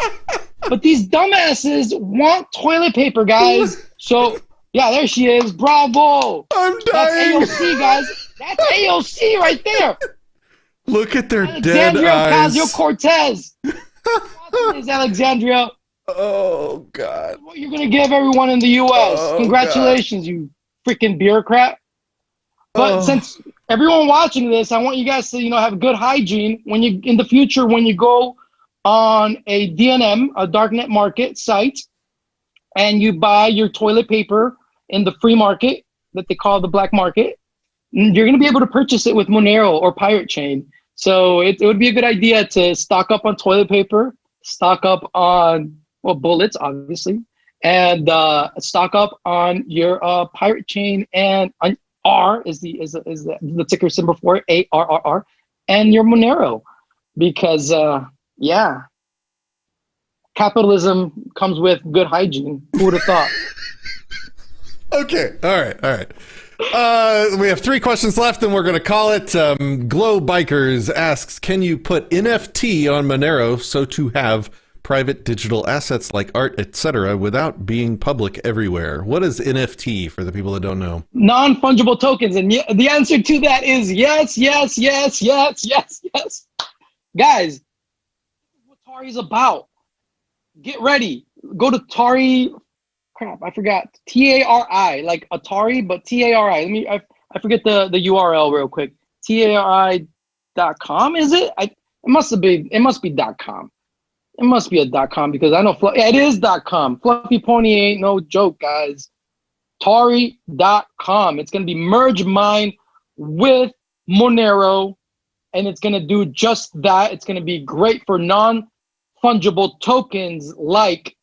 But these dumbasses want toilet paper, guys. So, yeah, there she is. Bravo. I'm dying. That's AOC, guys. That's AOC right there. Look at their dead eyes. Ocasio-Cortez. Is Alexandria. Oh, God. What you're going to give everyone in the U.S. Oh, congratulations, God. You freaking bureaucrat. But since everyone watching this, I want you guys to, have good hygiene when you, in the future, when you go on a DNM, a darknet market site, and you buy your toilet paper in the free market that they call the black market, you're going to be able to purchase it with Monero or Pirate Chain. So it would be a good idea to stock up on toilet paper, stock up on, bullets, obviously, and stock up on your Pirate Chain, and R is the ticker symbol for it, ARRR, and your Monero, because capitalism comes with good hygiene. Who would have thought? Okay, all right. We have 3 questions left, and we're going to call it. Glow Bikers asks, can you put NFT on Monero so to have private digital assets like art, etc., without being public everywhere? What is NFT for the people that don't know? Non-fungible tokens, and the answer to that is yes. Guys, this is what Tari's about. Get ready. Go to Tari. Crap, I forgot. Tari, like Atari, but Tari. I forget the URL real quick. Tari.com, is it? It must be .com. It must be a .com because I know it is .com. Fluffy Pony ain't no joke, guys. Tari.com. It's gonna be merge mine with Monero, and it's gonna do just that. It's gonna be great for non-fungible tokens like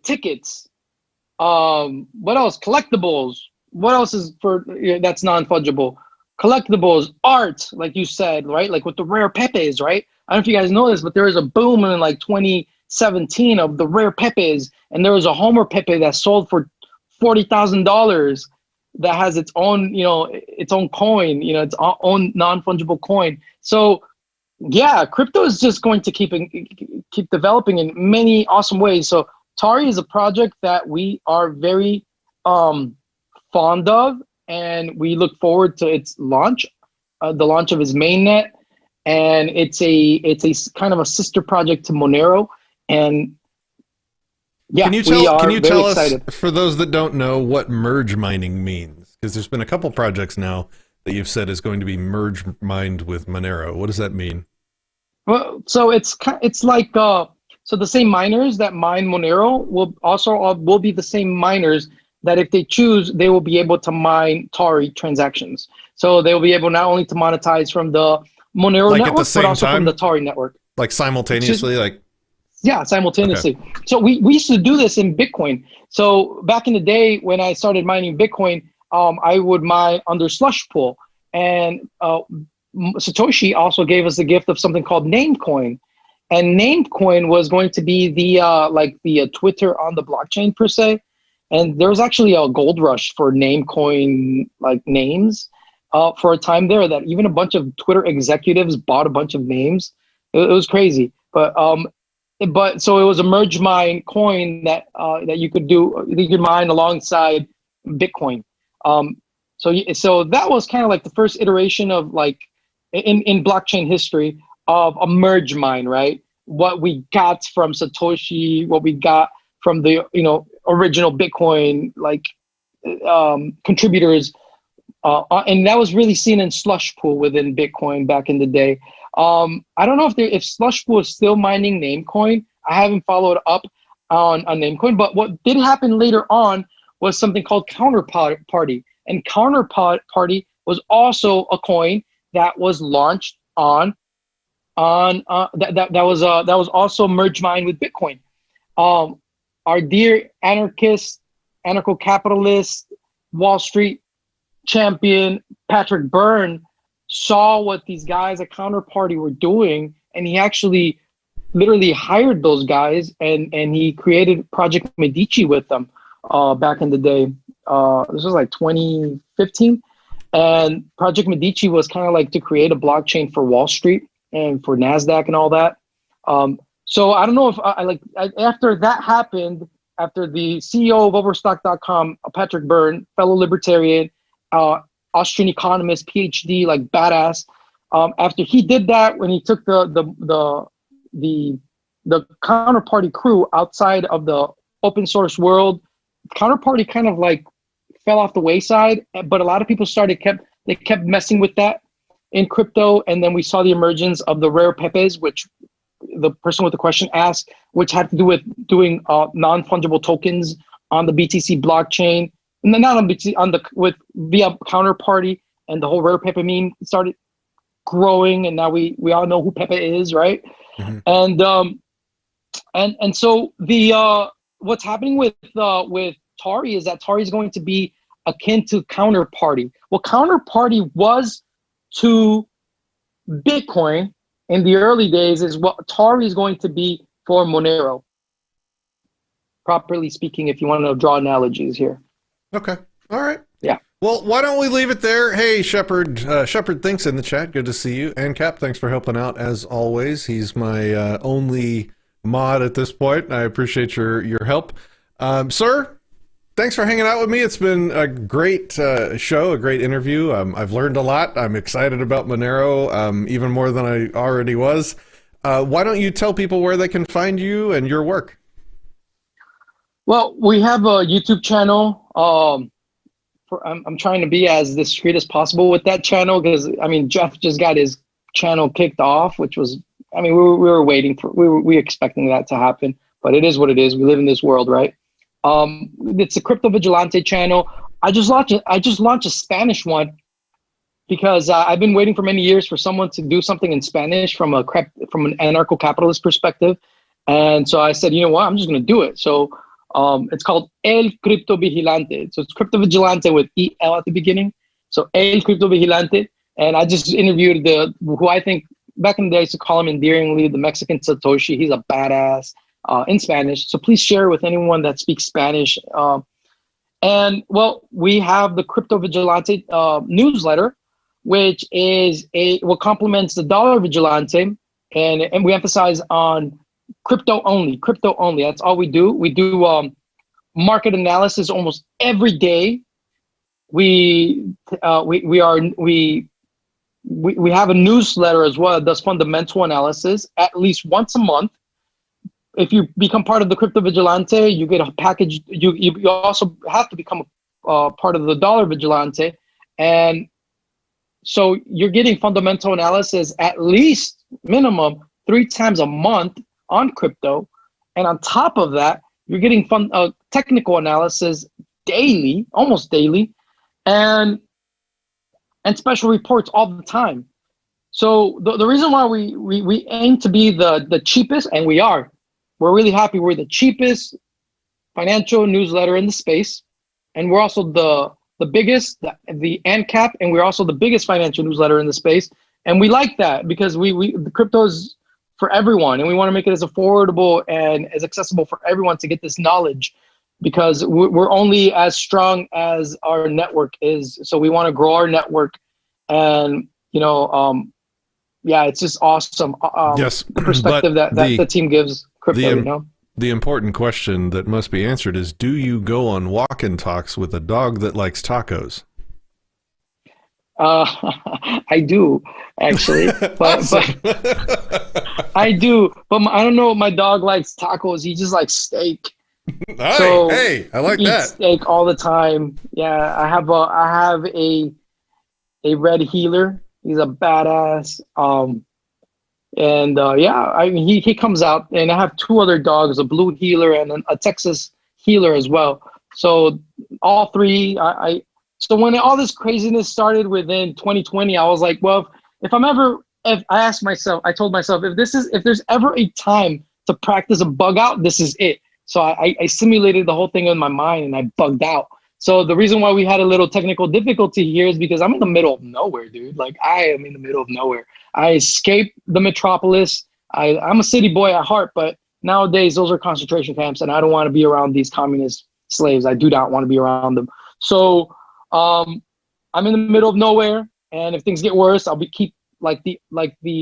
tickets. What else? Collectibles. What else is for that's non-fungible? Collectibles, art, like you said, right? Like with the rare Pepes, right? I don't know if you guys know this, but there was a boom in like 2017 of the rare Pepes, and there was a Homer Pepe that sold for $40,000 that has its own, its own coin, its own non-fungible coin. So yeah, crypto is just going to keep developing in many awesome ways. So Tari is a project that we are very fond of, and we look forward to its launch, the launch of his mainnet, and it's a kind of a sister project to Monero, and yeah, Can you tell us, for those that don't know, what merge mining means? Because there's been a couple projects now that you've said is going to be merge mined with Monero. What does that mean? Well, so it's like so the same miners that mine Monero will be the same miners that, if they choose, they will be able to mine Tari transactions. So they will be able not only to monetize from the Monero network, but also from the Tari network. Like simultaneously, Yeah, simultaneously. Okay. So we used to do this in Bitcoin. So back in the day when I started mining Bitcoin, I would mine under slush pool, and Satoshi also gave us the gift of something called Namecoin, and Namecoin was going to be the Twitter on the blockchain per se. And there was actually a gold rush for Namecoin names for a time there, that even a bunch of Twitter executives bought a bunch of names. It was crazy, but so it was a merge mine coin that you could mine alongside Bitcoin. So that was kind of like the first iteration of in blockchain history of a merge mine, right? What we got from Satoshi, what we got from the original Bitcoin contributors, and that was really seen in slush pool within Bitcoin back in the day. I don't know if slush pool is still mining Namecoin. I haven't followed up on Namecoin, but what did happen later on was something called Counterparty, and Counterparty was also a coin that was launched that was also merge mined with Bitcoin. Our dear anarchist, anarcho-capitalist, Wall Street champion Patrick Byrne saw what these guys at Counterparty were doing, and he actually literally hired those guys, and he created Project Medici with them back in the day. This was 2015, and Project Medici was kind of to create a blockchain for Wall Street and for NASDAQ and all that. So I don't know if after that happened, after the CEO of Overstock.com, Patrick Byrne, fellow libertarian, Austrian economist, PhD, badass. After he did that, when he took the Counterparty crew outside of the open source world, Counterparty kind of fell off the wayside. But a lot of people kept messing with that in crypto, and then we saw the emergence of the rare Pepes, which the person with the question asked, which had to do with doing non-fungible tokens on the BTC blockchain. And then not on BTC, via Counterparty, and the whole rare Pepe meme started growing, and now we all know who Pepe is, right? Mm-hmm. And so what's happening with Tari is that Tari is going to be akin to Counterparty. What Counterparty was to Bitcoin in the early days is what Tari is going to be for Monero, properly speaking, if you want to draw analogies here. Okay. All right. Yeah. Well, why don't we leave it there? Hey, Shepard thinks in the chat. Good to see you. And Cap, thanks for helping out as always. He's my only mod at this point. I appreciate your help. Sir, thanks for hanging out with me. It's been a great show, a great interview. I've learned a lot. I'm excited about Monero, even more than I already was. Why don't you tell people where they can find you and your work? Well, we have a YouTube channel. I'm trying to be as discreet as possible with that channel, because Jeff just got his channel kicked off, which was, we were waiting for, we were expecting that to happen, but it is what it is. We live in this world, right? It's a Crypto Vigilante channel. I just launched a Spanish one because I've been waiting for many years for someone to do something in Spanish from an anarcho-capitalist perspective, and so I said, you know what, I'm just going to do it. So it's called El Crypto Vigilante. So it's Crypto Vigilante with EL at the beginning. So El Crypto Vigilante. And I just interviewed who I think back in the day I used to call him endearingly the Mexican Satoshi. He's a badass in Spanish. So please share with anyone that speaks Spanish. And well, we have the Crypto Vigilante newsletter, which is what complements the Dollar Vigilante. And we emphasize on crypto only. That's all we do. We do market analysis almost every day. we have a newsletter as well that does fundamental analysis at least once a month. If you become part of the Crypto Vigilante, you get a package. You also have to become part of the Dollar Vigilante, and so you're getting fundamental analysis at least minimum 3 times a month on crypto, and on top of that, you're getting technical analysis daily, almost daily, and special reports all the time. So the reason why we aim to be the cheapest, and we're really happy we're the cheapest financial newsletter in the space, and we're also the biggest, the ANCAP, and we're also the biggest financial newsletter in the space. And we like that because the crypto is for everyone, and we want to make it as affordable and as accessible for everyone to get this knowledge, because we're only as strong as our network is. So we want to grow our network, and it's just awesome. Yes, the perspective that the team gives crypto. The important question that must be answered is: do you go on walk-in talks with a dog that likes tacos? I do, actually, but I do, but I don't know if my dog likes tacos. He just likes steak. Hey, I like that. Steak all the time. Yeah, I have a red healer. He's a badass. He comes out, and I have 2 other dogs, a blue healer and a Texas healer as well. So all 3, so when all this craziness started within 2020, I was like, well, if I told myself, if there's ever a time to practice a bug out, this is it. So I simulated the whole thing in my mind, and I bugged out. So the reason why we had a little technical difficulty here is because I'm in the middle of nowhere, dude. Like, I am in the middle of nowhere. I escaped the metropolis. I'm a city boy at heart, but nowadays those are concentration camps, and I don't want to be around these communist slaves. I do not want to be around them. So I'm in the middle of nowhere, and if things get worse, I'll keep like the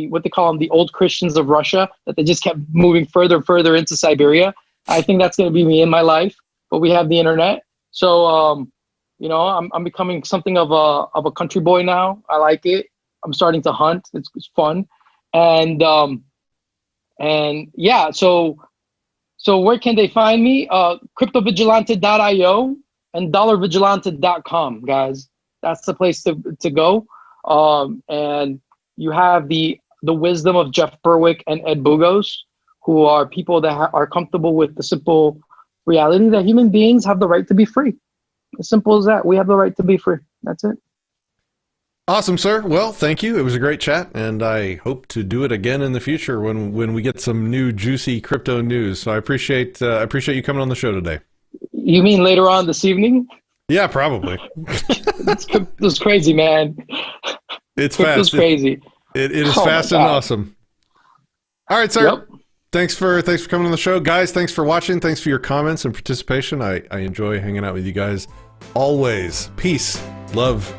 what they call them, the old Christians of Russia, that they just kept moving further and further into Siberia. I think that's going to be me in my life, but we have the internet. So, I'm becoming something of a country boy now. I like it. I'm starting to hunt. It's fun. And yeah, so where can they find me? Cryptovigilante.io and dollarvigilante.com, guys. That's the place to go. And you have the wisdom of Jeff Berwick and Ed Bugos, who are people that are comfortable with the simple reality that human beings have the right to be free. As simple as that. We have the right to be free. That's it. Awesome, sir. Well, thank you. It was a great chat, and I hope to do it again in the future when we get some new juicy crypto news. So I appreciate you coming on the show today. You mean later on this evening? Yeah, probably. It's crazy, man. It's fast. It's crazy. It is fast and awesome. All right, sir. Yep. Thanks for coming on the show. Guys, thanks for watching. Thanks for your comments and participation. I enjoy hanging out with you guys always. Peace, love,